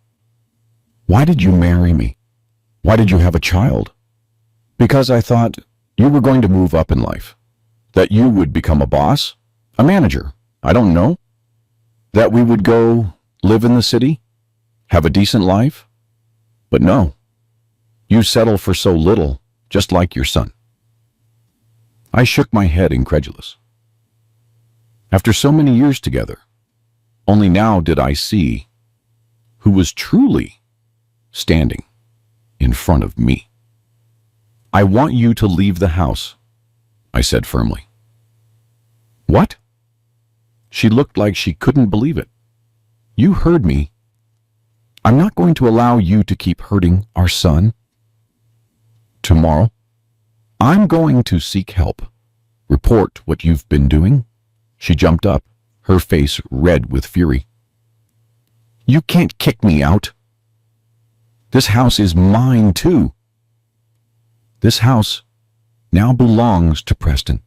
Why did you marry me? Why did you have a child?" "Because I thought you were going to move up in life. That you would become a boss, a manager, I don't know. That we would go live in the city, have a decent life. But no, you settle for so little, just like your son. I shook my head incredulous. After so many years together, only now did I see who was truly standing in front of me. I want you to leave the house, I said firmly. What? She looked like she couldn't believe it. You heard me. I'm not going to allow you to keep hurting our son. Tomorrow, I'm going to seek help. Report what you've been doing. She jumped up, her face red with fury. You can't kick me out. This house is mine too. This house now belongs to Preston.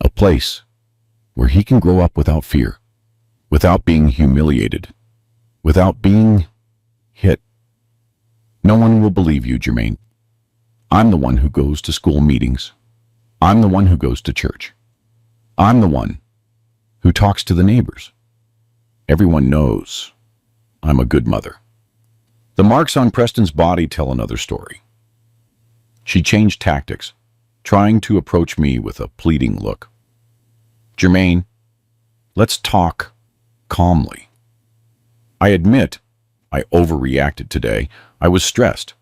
A place where he can grow up without fear, without being humiliated, without being hit. No one will believe you, Jermaine. I'm the one who goes to school meetings. I'm the one who goes to church. I'm the one who talks to the neighbors. Everyone knows I'm a good mother. The marks on Preston's body tell another story. She changed tactics, trying to approach me with a pleading look. Jermaine, let's talk calmly. I admit I overreacted today. I was stressed.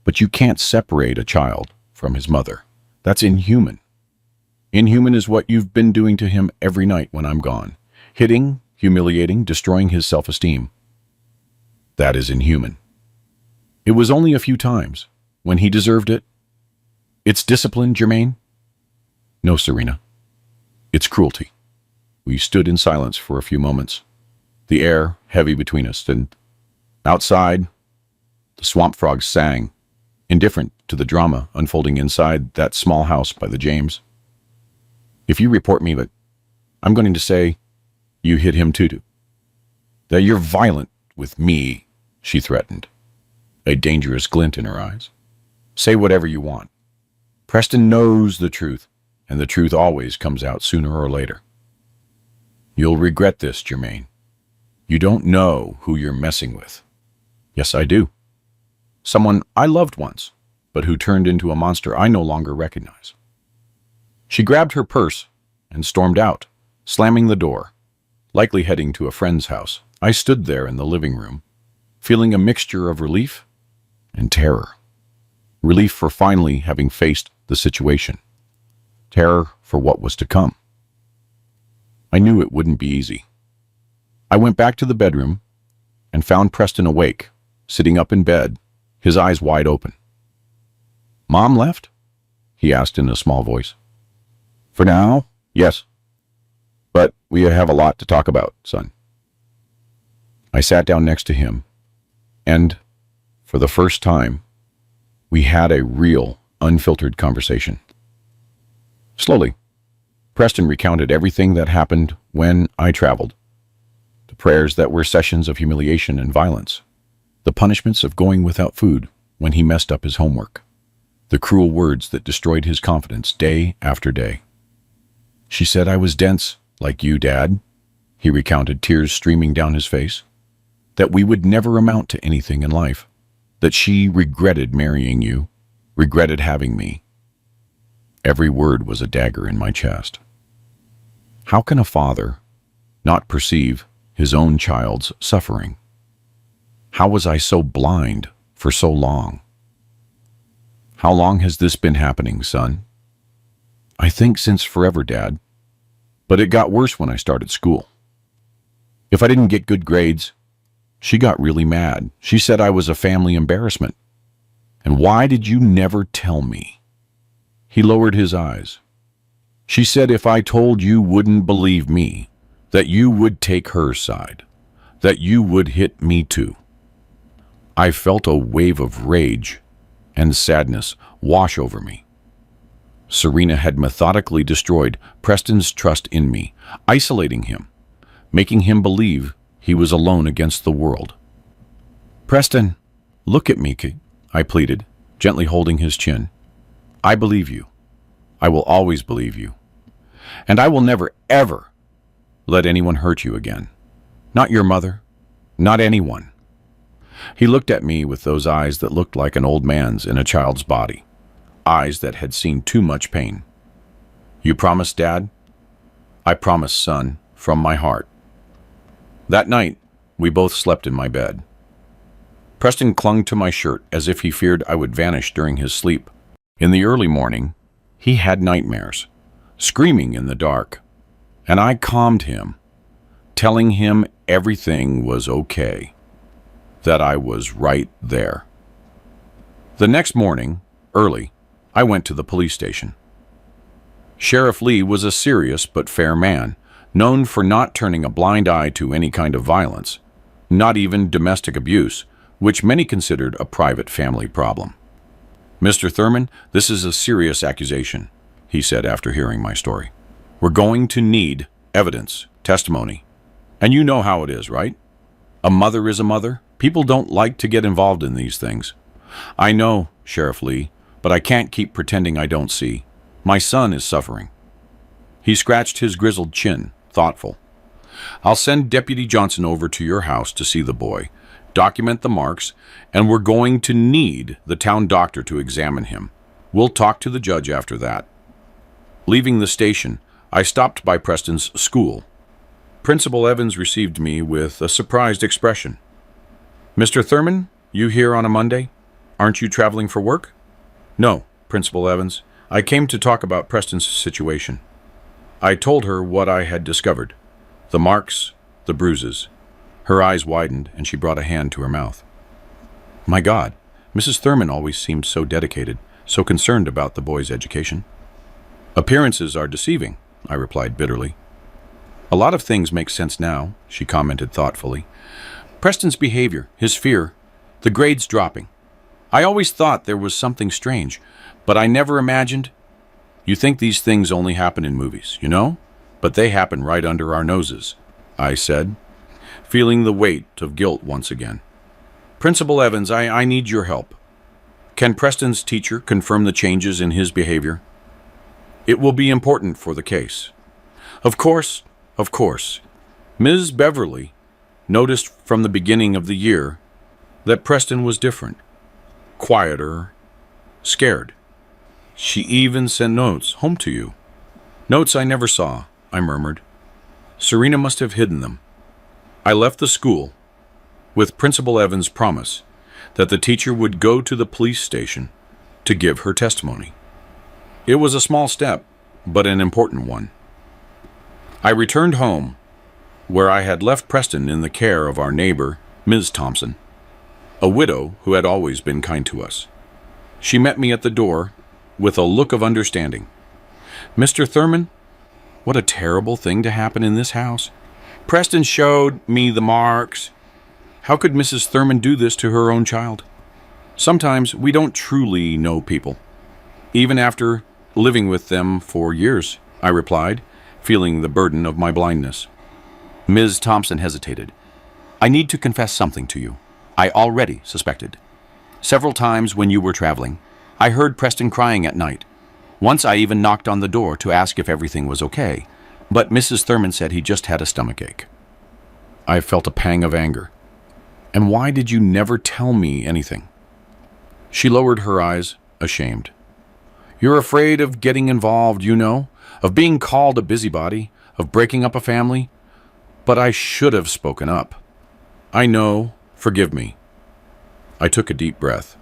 But you can't separate a child from his mother. That's inhuman. Inhuman is what you've been doing to him every night when I'm gone. Hitting, humiliating, destroying his self-esteem. That is inhuman. It was only a few times, when he deserved it. It's discipline, Jermaine? No, Serena. It's cruelty. We stood in silence for a few moments, the air heavy between us, and outside, the swamp frogs sang, indifferent to the drama unfolding inside that small house by the James. If you report me, but I'm going to say you hit him too. That you're violent with me, she threatened, a dangerous glint in her eyes. Say whatever you want. Preston knows the truth, and the truth always comes out sooner or later. You'll regret this, Jermaine. You don't know who you're messing with. Yes, I do. Someone I loved once, but who turned into a monster I no longer recognize. She grabbed her purse and stormed out, slamming the door, likely heading to a friend's house. I stood there in the living room, feeling a mixture of relief and terror. Relief for finally having faced the situation. Terror for what was to come. I knew it wouldn't be easy. I went back to the bedroom and found Preston awake, sitting up in bed, his eyes wide open. Mom left? He asked in a small voice. For now, yes. But we have a lot to talk about, son. I sat down next to him, and, for the first time, we had a real, unfiltered conversation. Slowly, Preston recounted everything that happened when I traveled. The prayers that were sessions of humiliation and violence. The punishments of going without food when he messed up his homework. The cruel words that destroyed his confidence day after day. She said I was dense, like you, Dad, he recounted, tears streaming down his face. That we would never amount to anything in life. That she regretted marrying you, regretted having me. Every word was a dagger in my chest. How can a father not perceive his own child's suffering? How was I so blind for so long? How long has this been happening, son? I think since forever, Dad. But it got worse when I started school. If I didn't get good grades, she got really mad. She said I was a family embarrassment. And why did you never tell me? He lowered his eyes. She said if I told you wouldn't believe me, that you would take her side, that you would hit me too. I felt a wave of rage and sadness wash over me. Serena had methodically destroyed Preston's trust in me, isolating him, making him believe he was alone against the world. Preston, look at me, I pleaded, gently holding his chin. I believe you. I will always believe you. And I will never, ever let anyone hurt you again. Not your mother, not anyone. He looked at me with those eyes that looked like an old man's in a child's body, eyes that had seen too much pain. You promise, Dad? I promise, son, from my heart. That night, we both slept in my bed. Preston clung to my shirt as if he feared I would vanish during his sleep. In the early morning, he had nightmares, screaming in the dark, and I calmed him, telling him everything was okay, that I was right there. The next morning, early, I went to the police station. Sheriff Lee was a serious but fair man, known for not turning a blind eye to any kind of violence, not even domestic abuse, which many considered a private family problem. Mr. Thurman, this is a serious accusation, he said after hearing my story. We're going to need evidence, testimony. And you know how it is, right? A mother is a mother. People don't like to get involved in these things. I know, Sheriff Lee, but I can't keep pretending I don't see. My son is suffering. He scratched his grizzled chin, thoughtful. I'll send Deputy Johnson over to your house to see the boy, document the marks, and we're going to need the town doctor to examine him. We'll talk to the judge after that. Leaving the station, I stopped by Preston's school. Principal Evans received me with a surprised expression. Mr. Thurman, you here on a Monday? Aren't you traveling for work? No, Principal Evans. I came to talk about Preston's situation. I told her what I had discovered. The marks, the bruises. Her eyes widened, and she brought a hand to her mouth. My God, Mrs. Thurman always seemed so dedicated, so concerned about the boy's education. Appearances are deceiving, I replied bitterly. A lot of things make sense now, she commented thoughtfully. Preston's behavior, his fear, the grades dropping. I always thought there was something strange, but I never imagined. You think these things only happen in movies, you know? But they happen right under our noses, I said, feeling the weight of guilt once again. Principal Evans, I need your help. Can Preston's teacher confirm the changes in his behavior? It will be important for the case. Of course. Ms. Beverly noticed from the beginning of the year that Preston was different, quieter, scared. She even sent notes home to you. Notes I never saw, I murmured. Serena must have hidden them. I left the school with Principal Evans' promise that the teacher would go to the police station to give her testimony. It was a small step, but an important one. I returned home, where I had left Preston in the care of our neighbor, Ms. Thompson, a widow who had always been kind to us. She met me at the door with a look of understanding. Mr. Thurman, what a terrible thing to happen in this house. Preston showed me the marks. How could Mrs. Thurman do this to her own child? Sometimes we don't truly know people, even after living with them for years, I replied, feeling the burden of my blindness. Ms. Thompson hesitated. I need to confess something to you. I already suspected. Several times when you were traveling, I heard Preston crying at night. Once I even knocked on the door to ask if everything was okay, but Mrs. Thurman said he just had a stomachache. I felt a pang of anger. And why did you never tell me anything? She lowered her eyes, ashamed. You're afraid of getting involved, you know, of being called a busybody, of breaking up a family. But I should have spoken up. I know, forgive me. I took a deep breath.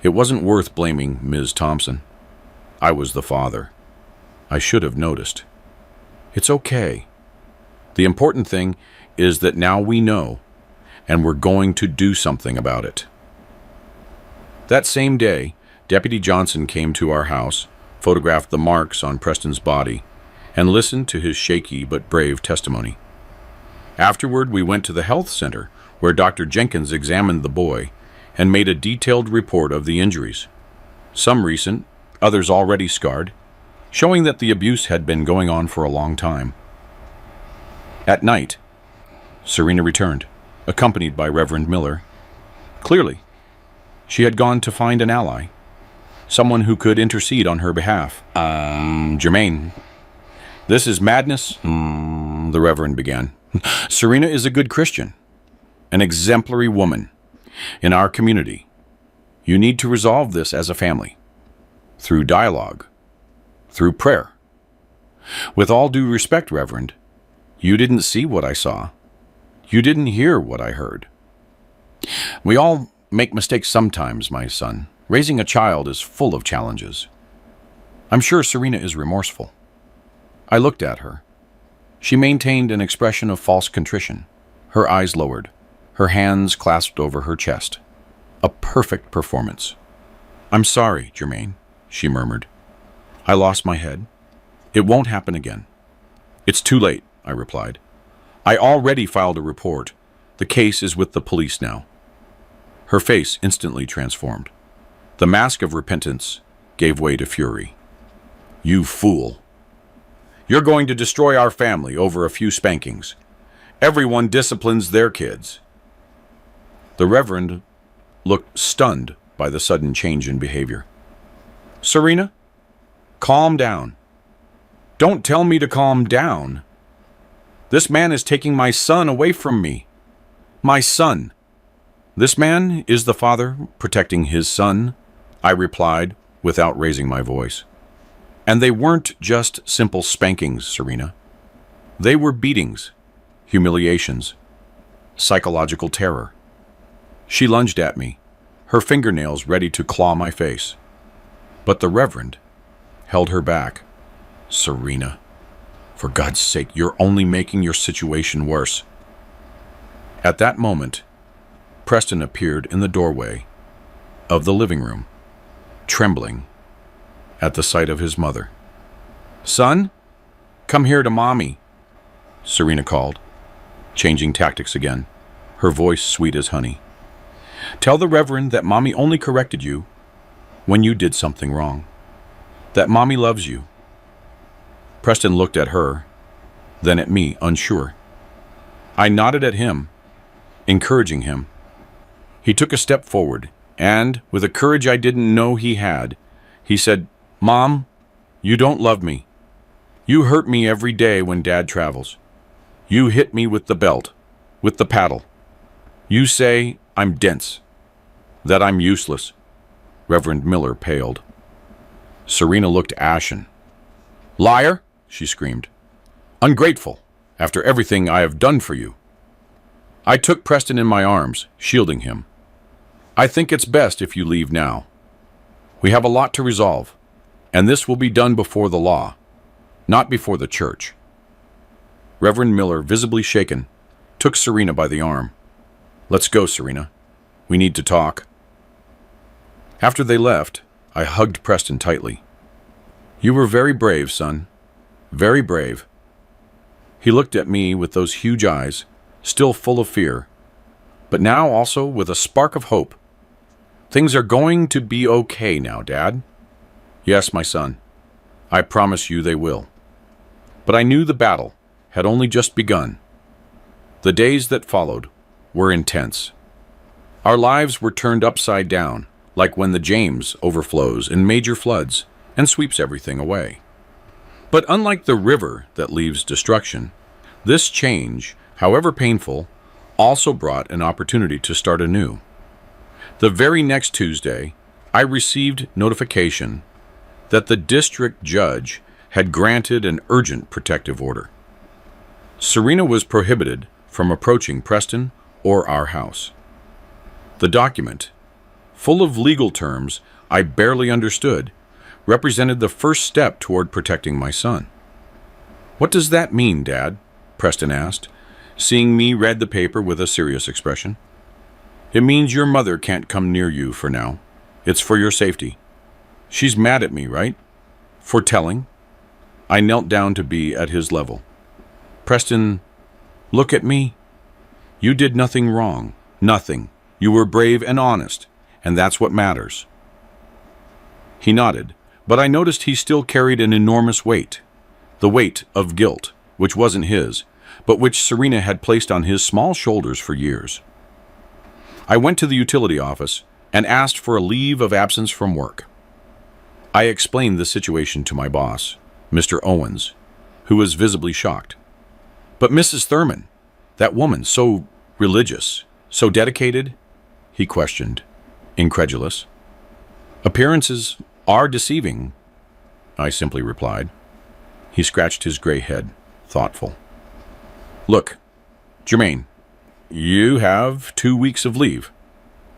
It wasn't worth blaming Ms. Thompson. I was the father. I should have noticed. It's okay. The important thing is that now we know, and we're going to do something about it. That same day, Deputy Johnson came to our house, photographed the marks on Preston's body, and listened to his shaky but brave testimony. Afterward, we went to the health center, where Dr. Jenkins examined the boy and made a detailed report of the injuries, some recent, others already scarred, showing that the abuse had been going on for a long time. At night, Serena returned, accompanied by Reverend Miller. Clearly, she had gone to find an ally, someone who could intercede on her behalf. Jermaine. This is madness, the Reverend began. Serena is a good Christian, an exemplary woman in our community. You need to resolve this as a family, through dialogue, through prayer. With all due respect, Reverend, you didn't see what I saw. You didn't hear what I heard. We all make mistakes sometimes, my son. Raising a child is full of challenges. I'm sure Serena is remorseful. I looked at her. She maintained an expression of false contrition, her eyes lowered, her hands clasped over her chest. A perfect performance. I'm sorry, Jermaine, she murmured. I lost my head. It won't happen again. It's too late, I replied. I already filed a report. The case is with the police now. Her face instantly transformed. The mask of repentance gave way to fury. You fool. You're going to destroy our family over a few spankings. Everyone disciplines their kids. The Reverend looked stunned by the sudden change in behavior. Serena, calm down. Don't tell me to calm down. This man is taking my son away from me. My son. This man is the father protecting his son, I replied without raising my voice. And they weren't just simple spankings, Serena. They were beatings, humiliations, psychological terror. She lunged at me, her fingernails ready to claw my face. But the Reverend held her back. Serena, for God's sake, you're only making your situation worse. At that moment, Preston appeared in the doorway of the living room, trembling at the sight of his mother. Son, come here to Mommy, Serena called, changing tactics again, her voice sweet as honey. Tell the Reverend that Mommy only corrected you when you did something wrong, that Mommy loves you. Preston looked at her, then at me, unsure. I nodded at him, encouraging him. He took a step forward, and, with a courage I didn't know he had, he said, Mom, you don't love me. You hurt me every day when Dad travels. You hit me with the belt, with the paddle. You say I'm dense, that I'm useless. Reverend Miller paled. Serena looked ashen. Liar, she screamed. Ungrateful, after everything I have done for you. I took Preston in my arms, shielding him. I think it's best if you leave now. We have a lot to resolve, and this will be done before the law, not before the church. Reverend Miller, visibly shaken, took Serena by the arm. Let's go, Serena. We need to talk. After they left, I hugged Preston tightly. You were very brave, son. Very brave. He looked at me with those huge eyes, still full of fear, but now also with a spark of hope. Things are going to be okay now, Dad. Yes, my son. I promise you they will. But I knew the battle had only just begun. The days that followed were intense. Our lives were turned upside down, like when the James overflows in major floods and sweeps everything away. But unlike the river that leaves destruction, this change, however painful, also brought an opportunity to start anew. The very next Tuesday, I received notification that the district judge had granted an urgent protective order. Serena was prohibited from approaching Preston or our house. The document, full of legal terms I barely understood, represented the first step toward protecting my son. What does that mean, Dad? Preston asked, seeing me read the paper with a serious expression. It means your mother can't come near you for now. It's for your safety. She's mad at me, right? For telling. I knelt down to be at his level. Preston, look at me. You did nothing wrong. Nothing. You were brave and honest, and that's what matters. He nodded, but I noticed he still carried an enormous weight. The weight of guilt, which wasn't his, but which Serena had placed on his small shoulders for years. I went to the utility office and asked for a leave of absence from work. I explained the situation to my boss, Mr. Owens, who was visibly shocked. "But Mrs. Thurman, that woman, so religious, so dedicated?" he questioned, incredulous. "Appearances are deceiving," I simply replied. He scratched his gray head, thoughtful. "Look, Jermaine, you have 2 weeks of leave.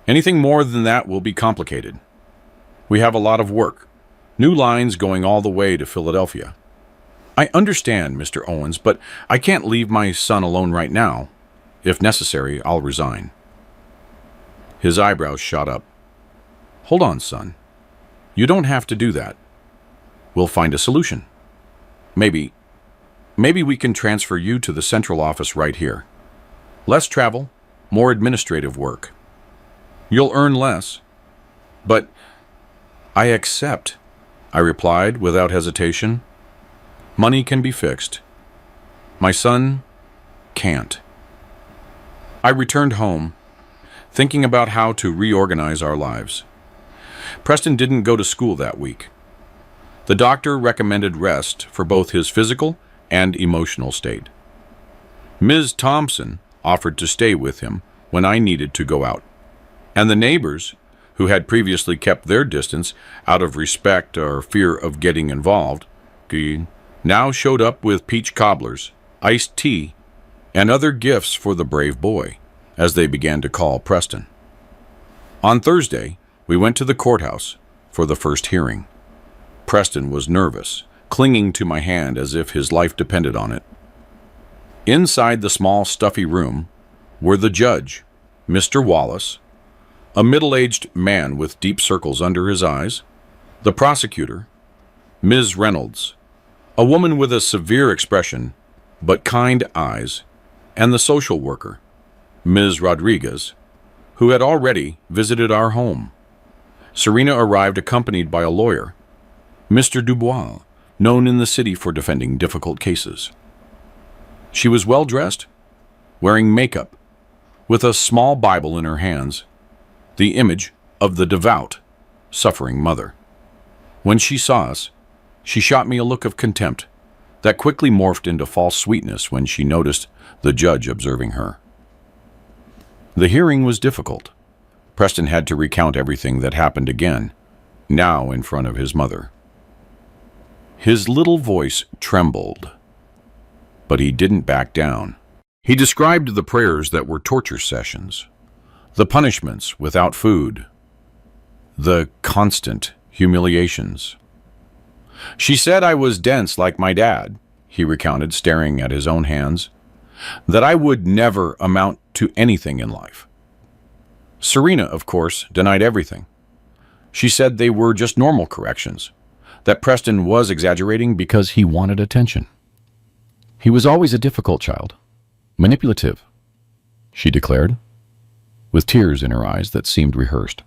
Anything more than that will be complicated. We have a lot of work, new lines going all the way to Philadelphia. I understand, Mr. Owens, but I can't leave my son alone right now. If necessary, I'll resign." His eyebrows shot up. "Hold on, son. You don't have to do that. We'll find a solution. Maybe we can transfer you to the central office right here. Less travel, more administrative work. You'll earn less." "But I accept," I replied without hesitation. "Money can be fixed. My son can't." I returned home, thinking about how to reorganize our lives. Preston didn't go to school that week. The doctor recommended rest for both his physical and emotional state. Ms. Thompson offered to stay with him when I needed to go out, and the neighbors, who had previously kept their distance out of respect or fear of getting involved, now showed up with peach cobblers, iced tea, and other gifts for the brave boy, as they began to call Preston. On Thursday, we went to the courthouse for the first hearing. Preston was nervous, clinging to my hand as if his life depended on it. Inside the small, stuffy room were the judge, Mr. Wallace, a middle-aged man with deep circles under his eyes, the prosecutor, Ms. Reynolds, a woman with a severe expression but kind eyes, and the social worker, Ms. Rodriguez, who had already visited our home. Serena arrived accompanied by a lawyer, Mr. Dubois, known in the city for defending difficult cases. She was well-dressed, wearing makeup, with a small Bible in her hands, the image of the devout, suffering mother. When she saw us, she shot me a look of contempt that quickly morphed into false sweetness when she noticed the judge observing her. The hearing was difficult. Preston had to recount everything that happened again, now in front of his mother. His little voice trembled, but he didn't back down. He described the prayers that were torture sessions, the punishments without food, the constant humiliations. "She said I was dense like my dad," he recounted, staring at his own hands, "that I would never amount to anything in life." Serena, of course, denied everything. She said they were just normal corrections, that Preston was exaggerating because he wanted attention. "He was always a difficult child, manipulative," she declared, with tears in her eyes that seemed rehearsed.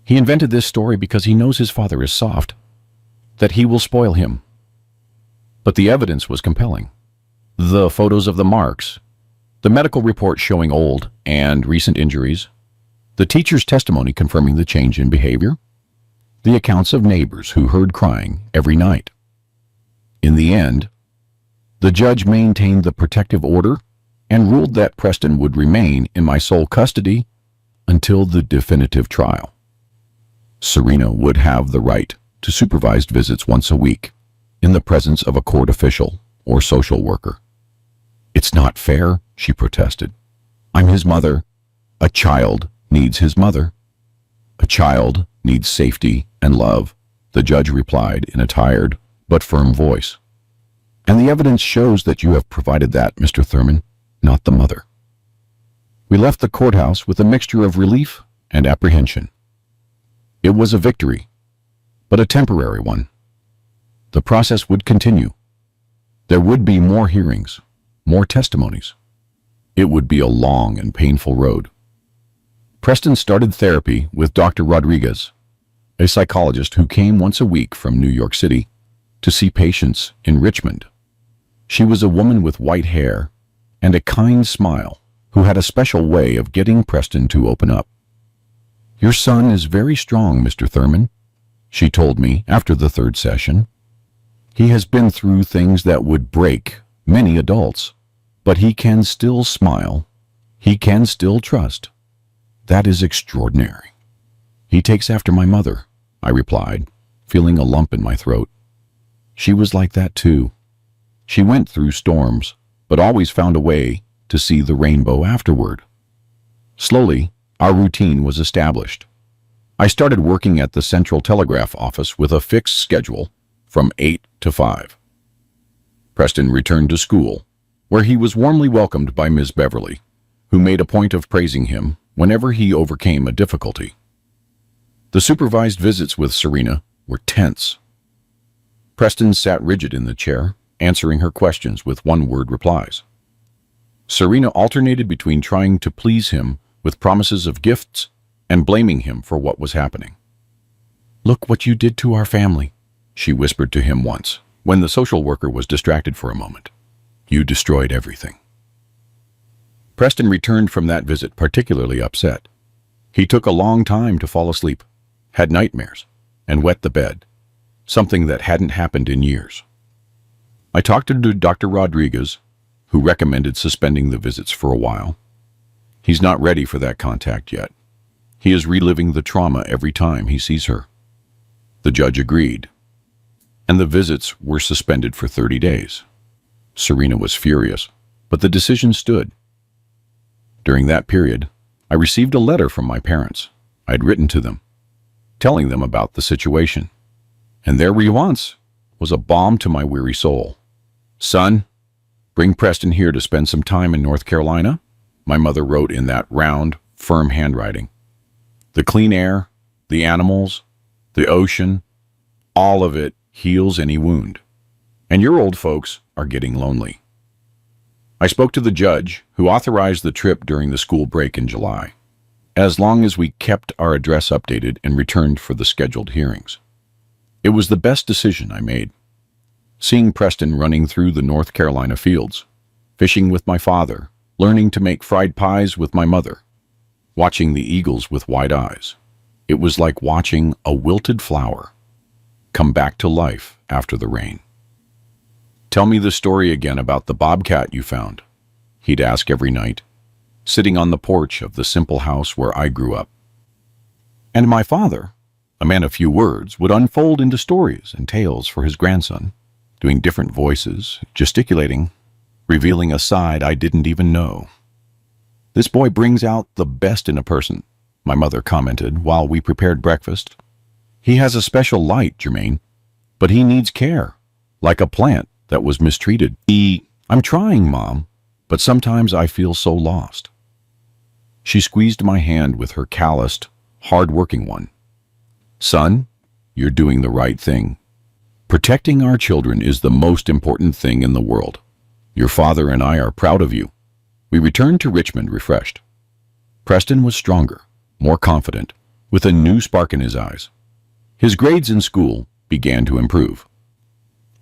"He invented this story because he knows his father is soft, that he will spoil him." But the evidence was compelling. The photos of the marks, the medical report showing old and recent injuries, the teacher's testimony confirming the change in behavior, the accounts of neighbors who heard crying every night. In the end, the judge maintained the protective order and ruled that Preston would remain in my sole custody until the definitive trial. Serena would have the right to supervised visits once a week in the presence of a court official or social worker. "It's not fair," she protested. "I'm his mother. A child needs his mother. A child needs safety and love," the judge replied in a tired but firm voice. "And the evidence shows that you have provided that, Mr. Thurman, not the mother." We left the courthouse with a mixture of relief and apprehension. It was a victory, but a temporary one. The process would continue. There would be more hearings, more testimonies. It would be a long and painful road. Preston started therapy with Dr. Rodriguez, a psychologist who came once a week from New York City to see patients in Richmond. She was a woman with white hair and a kind smile who had a special way of getting Preston to open up. "Your son is very strong, Mr. Thurman," she told me after the third session. He has been through things that would break many adults, but he can still smile. He can still trust. That is extraordinary. He takes after my mother, I replied, feeling a lump in my throat. She was like that too. She went through storms, but always found a way to see the rainbow afterward. Slowly, our routine was established. I started working at the Central Telegraph office with a fixed schedule from 8 to 5. Preston returned to school, where he was warmly welcomed by Ms. Beverly, who made a point of praising him whenever he overcame a difficulty. The supervised visits with Serena were tense. Preston sat rigid in the chair, answering her questions with one-word replies. Serena alternated between trying to please him with promises of gifts and blaming him for what was happening. "Look what you did to our family," she whispered to him once, when the social worker was distracted for a moment. "You destroyed everything." Preston returned from that visit particularly upset. He took a long time to fall asleep, had nightmares, and wet the bed, something that hadn't happened in years. I talked to Dr. Rodriguez, who recommended suspending the visits for a while. He's not ready for that contact yet. He is reliving the trauma every time he sees her. The judge agreed, and the visits were suspended for 30 days. Serena was furious, but the decision stood. During that period, I received a letter from my parents. I had written to them, telling them about the situation, and their response was a balm to my weary soul. "Son, bring Preston here to spend some time in North Carolina," my mother wrote in that round, firm handwriting. "The clean air, the animals, the ocean, all of it heals any wound. And your old folks are getting lonely." I spoke to the judge, who authorized the trip during the school break in July, as long as we kept our address updated and returned for the scheduled hearings. It was the best decision I made. Seeing Preston running through the North Carolina fields, fishing with my father, learning to make fried pies with my mother, watching the eagles with wide eyes. It was like watching a wilted flower come back to life after the rain. "Tell me the story again about the bobcat you found," he'd ask every night, sitting on the porch of the simple house where I grew up. And my father, a man of few words, would unfold into stories and tales for his grandson, doing different voices, gesticulating, revealing a side I didn't even know. "This boy brings out the best in a person," my mother commented while we prepared breakfast. "He has a special light, Jermaine, but he needs care, like a plant that was mistreated. I'm trying, Mom, but sometimes I feel so lost." She squeezed my hand with her calloused, hard-working one. "Son, you're doing the right thing. Protecting our children is the most important thing in the world. Your father and I are proud of you." We returned to Richmond refreshed. Preston was stronger, more confident, with a new spark in his eyes. His grades in school began to improve.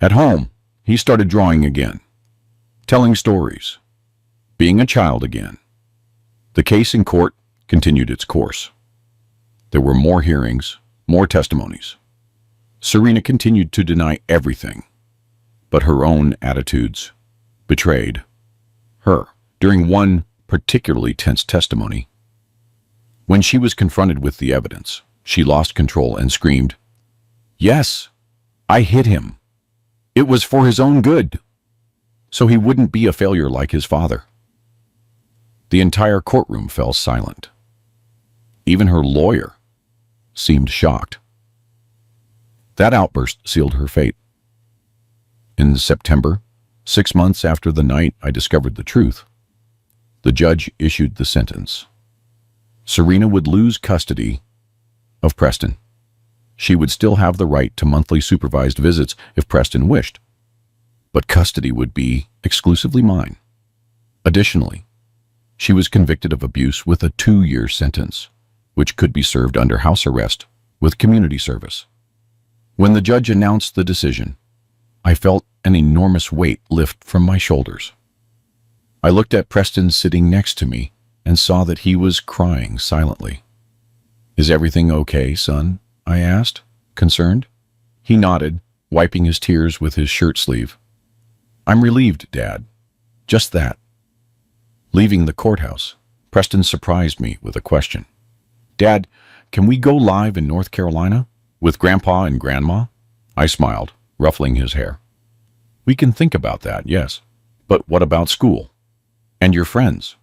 At home, he started drawing again, telling stories, being a child again. The case in court continued its course. There were more hearings, more testimonies. Serena continued to deny everything, but her own attitudes betrayed her. During one particularly tense testimony, when she was confronted with the evidence, she lost control and screamed, "Yes, I hit him. It was for his own good, so he wouldn't be a failure like his father." The entire courtroom fell silent. Even her lawyer seemed shocked. That outburst sealed her fate. In September, 6 months after the night I discovered the truth, the judge issued the sentence. Serena would lose custody of Preston. She would still have the right to monthly supervised visits if Preston wished, but custody would be exclusively mine. Additionally, she was convicted of abuse with a 2-year sentence, which could be served under house arrest with community service. When the judge announced the decision, I felt an enormous weight lift from my shoulders. I looked at Preston sitting next to me and saw that he was crying silently. "Is everything okay, son?" I asked, concerned. He nodded, wiping his tears with his shirt sleeve. "I'm relieved, Dad. Just that." Leaving the courthouse, Preston surprised me with a question. "Dad, can we go live in North Carolina? With Grandpa and Grandma?" I smiled, ruffling his hair. "We can think about that, yes. But what about school? And your friends?"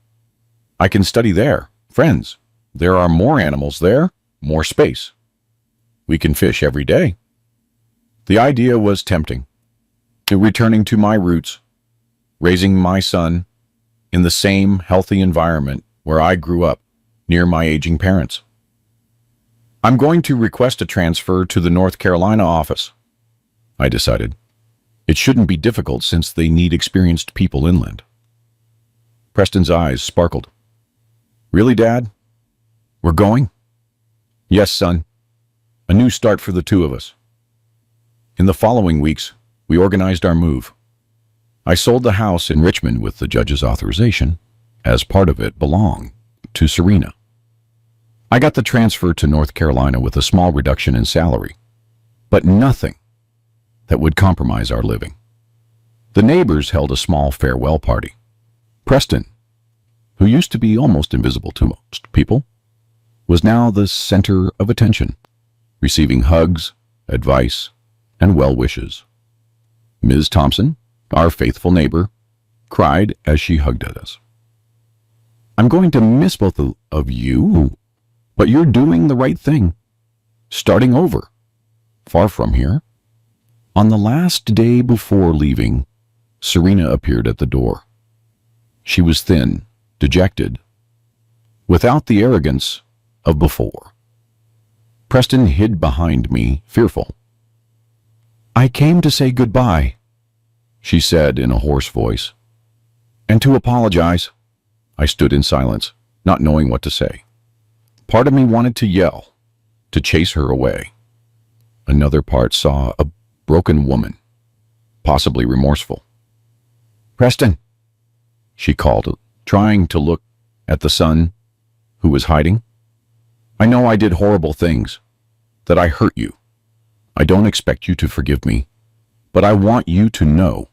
"I can study there. Friends. There are more animals there, more space. We can fish every day." The idea was tempting. Returning to my roots, raising my son in the same healthy environment where I grew up, near my aging parents. "I'm going to request a transfer to the North Carolina office," I decided. It shouldn't be difficult since they need experienced people inland. Preston's eyes sparkled. "Really, Dad? We're going?" "Yes, son. A new start for the two of us." In the following weeks, we organized our move. I sold the house in Richmond with the judge's authorization, as part of it belonged to Serena. I got the transfer to North Carolina with a small reduction in salary, but nothing that would compromise our living. The neighbors held a small farewell party. Preston, who used to be almost invisible to most people, was now the center of attention, receiving hugs, advice, and well wishes. Ms. Thompson, our faithful neighbor, cried as she hugged at us. "I'm going to miss both of you, but you're doing the right thing. Starting over, far from here." On the last day before leaving, Serena appeared at the door. She was thin, dejected, without the arrogance of before. Preston hid behind me, fearful. "I came to say goodbye," she said in a hoarse voice. "And to apologize." I stood in silence, not knowing what to say. Part of me wanted to yell, to chase her away. Another part saw a broken woman, possibly remorseful. "Preston," she called, trying to look at the son who was hiding. "I know I did horrible things, that I hurt you. I don't expect you to forgive me, but I want you to know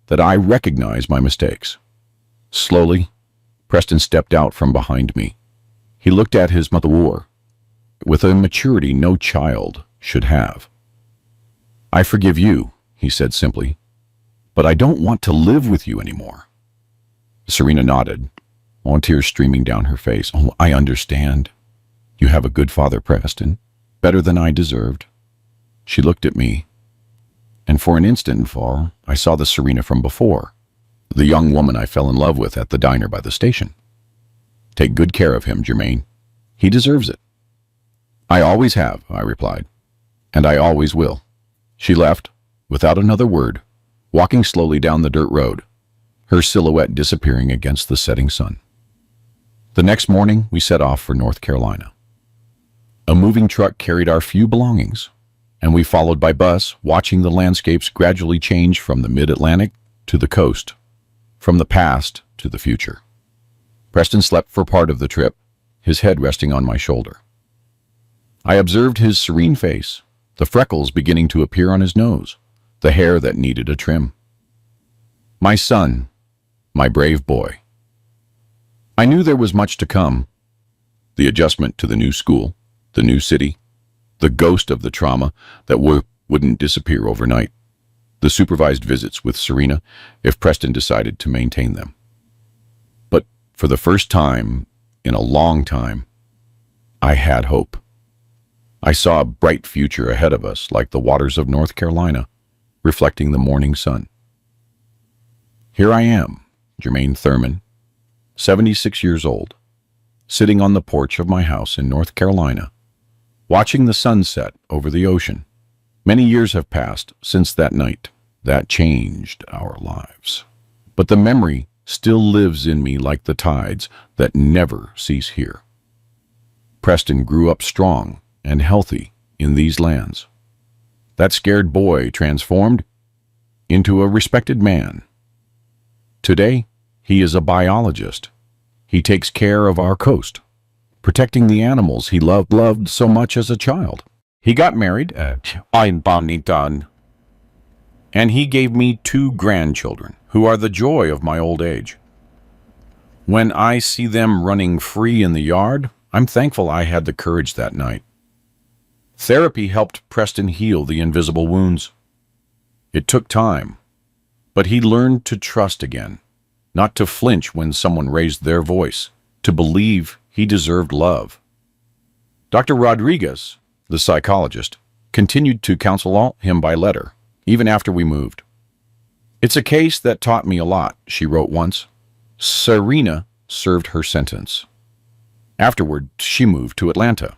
that I recognize my mistakes." Slowly, Preston stepped out from behind me. He looked at his mother with a maturity no child should have. "I forgive you," he said simply, "but I don't want to live with you anymore." Serena nodded, all tears streaming down her face. "Oh, I understand. You have a good father, Preston, better than I deserved." She looked at me, and for an instant I saw the Serena from before, the young woman I fell in love with at the diner by the station. "Take good care of him, Jermaine. He deserves it." "I always have," I replied, "and I always will." She left, without another word, walking slowly down the dirt road, her silhouette disappearing against the setting sun. The next morning, we set off for North Carolina. A moving truck carried our few belongings, and we followed by bus, watching the landscapes gradually change from the mid-Atlantic to the coast, from the past to the future. Preston slept for part of the trip, his head resting on my shoulder. I observed his serene face, the freckles beginning to appear on his nose, the hair that needed a trim. My son, my brave boy. I knew there was much to come. The adjustment to the new school, the new city, the ghost of the trauma that wouldn't disappear overnight, the supervised visits with Serena if Preston decided to maintain them. But for the first time in a long time, I had hope. I saw a bright future ahead of us, like the waters of North Carolina, reflecting the morning sun. Here I am, Jermaine Thurman, 76 years old, sitting on the porch of my house in North Carolina, watching the sunset over the ocean. Many years have passed since that night that changed our lives, but the memory still lives in me like the tides that never cease here. Preston grew up strong and healthy in these lands. That scared boy transformed into a respected man. Today, he is a biologist. He takes care of our coast, protecting the animals he loved so much as a child. He got married. I'm Bonnie Dunn. And he gave me 2 grandchildren, who are the joy of my old age. When I see them running free in the yard, I'm thankful I had the courage that night. Therapy helped Preston heal the invisible wounds. It took time, but he learned to trust again, not to flinch when someone raised their voice, to believe he deserved love. Dr. Rodriguez, the psychologist, continued to counsel him by letter, even after we moved. "It's a case that taught me a lot," she wrote once. Serena served her sentence. Afterward, she moved to Atlanta.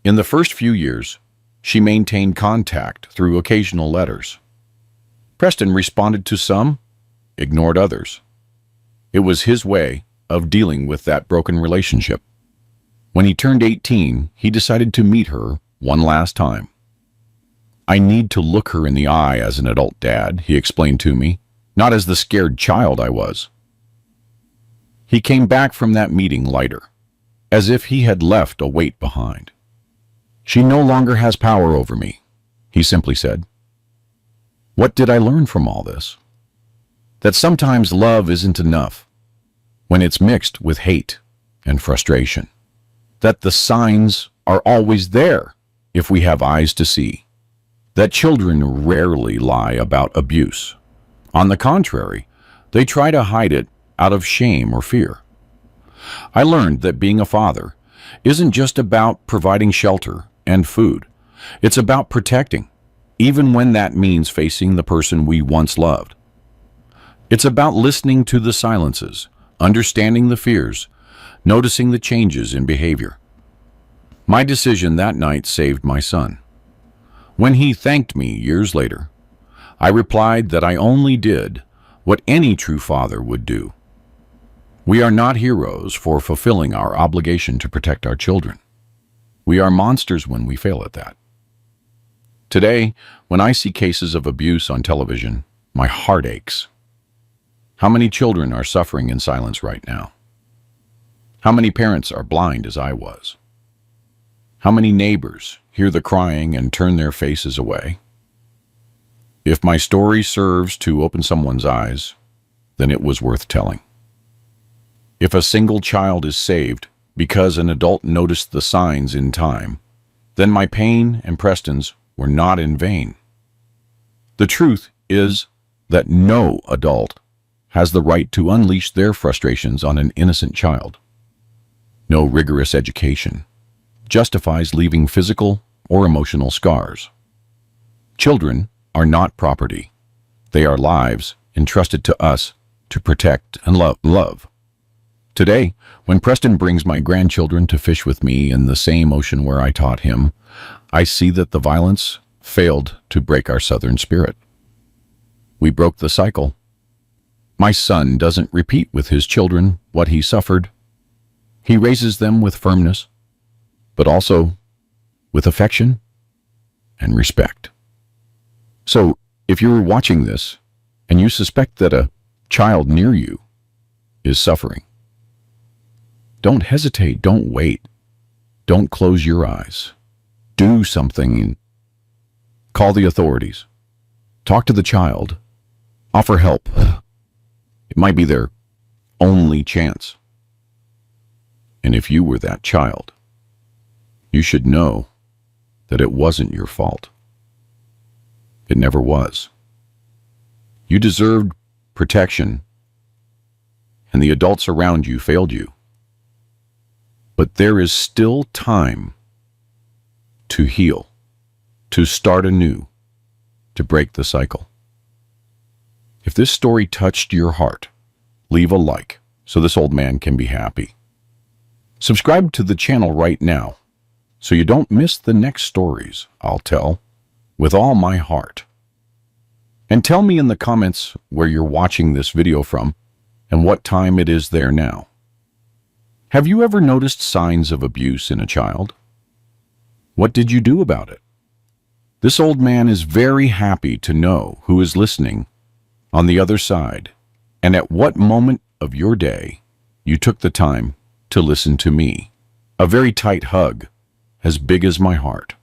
In the first few years, she maintained contact through occasional letters. Preston responded to some, ignored others. It was his way of dealing with that broken relationship. When he turned 18, he decided to meet her one last time. "I need to look her in the eye as an adult dad," he explained to me, "not as the scared child I was." He came back from that meeting lighter, as if he had left a weight behind. "She no longer has power over me," he simply said. What did I learn from all this? That sometimes love isn't enough when it's mixed with hate and frustration. That the signs are always there if we have eyes to see. That children rarely lie about abuse. On the contrary, they try to hide it out of shame or fear. I learned that being a father isn't just about providing shelter and food. It's about protecting, even when that means facing the person we once loved. It's about listening to the silences, understanding the fears, noticing the changes in behavior. My decision that night saved my son. When he thanked me years later, I replied that I only did what any true father would do. We are not heroes for fulfilling our obligation to protect our children. We are monsters when we fail at that. Today, when I see cases of abuse on television, my heart aches. How many children are suffering in silence right now? How many parents are blind as I was? How many neighbors hear the crying and turn their faces away? If my story serves to open someone's eyes, then it was worth telling. If a single child is saved because an adult noticed the signs in time, then my pain and Preston's were not in vain. The truth is that no adult has the right to unleash their frustrations on an innocent child. No rigorous education justifies leaving physical or emotional scars. Children are not property. They are lives entrusted to us to protect and love. Today, when Preston brings my grandchildren to fish with me in the same ocean where I taught him, I see that the violence failed to break our Southern spirit. We broke the cycle. My son doesn't repeat with his children what he suffered. He raises them with firmness, but also with affection and respect. So, if you're watching this and you suspect that a child near you is suffering, don't hesitate, don't wait, don't close your eyes. Do something. Call the authorities. Talk to the child. Offer help. It might be their only chance. And if you were that child, you should know that it wasn't your fault. It never was. You deserved protection, and the adults around you failed you. But there is still time to heal, to start anew, to break the cycle. If this story touched your heart, leave a like so this old man can be happy. Subscribe to the channel right now so you don't miss the next stories I'll tell with all my heart. And tell me in the comments where you're watching this video from and what time it is there now. Have you ever noticed signs of abuse in a child? What did you do about it? This old man is very happy to know who is listening on the other side and at what moment of your day you took the time to listen to me. A very tight hug, as big as my heart.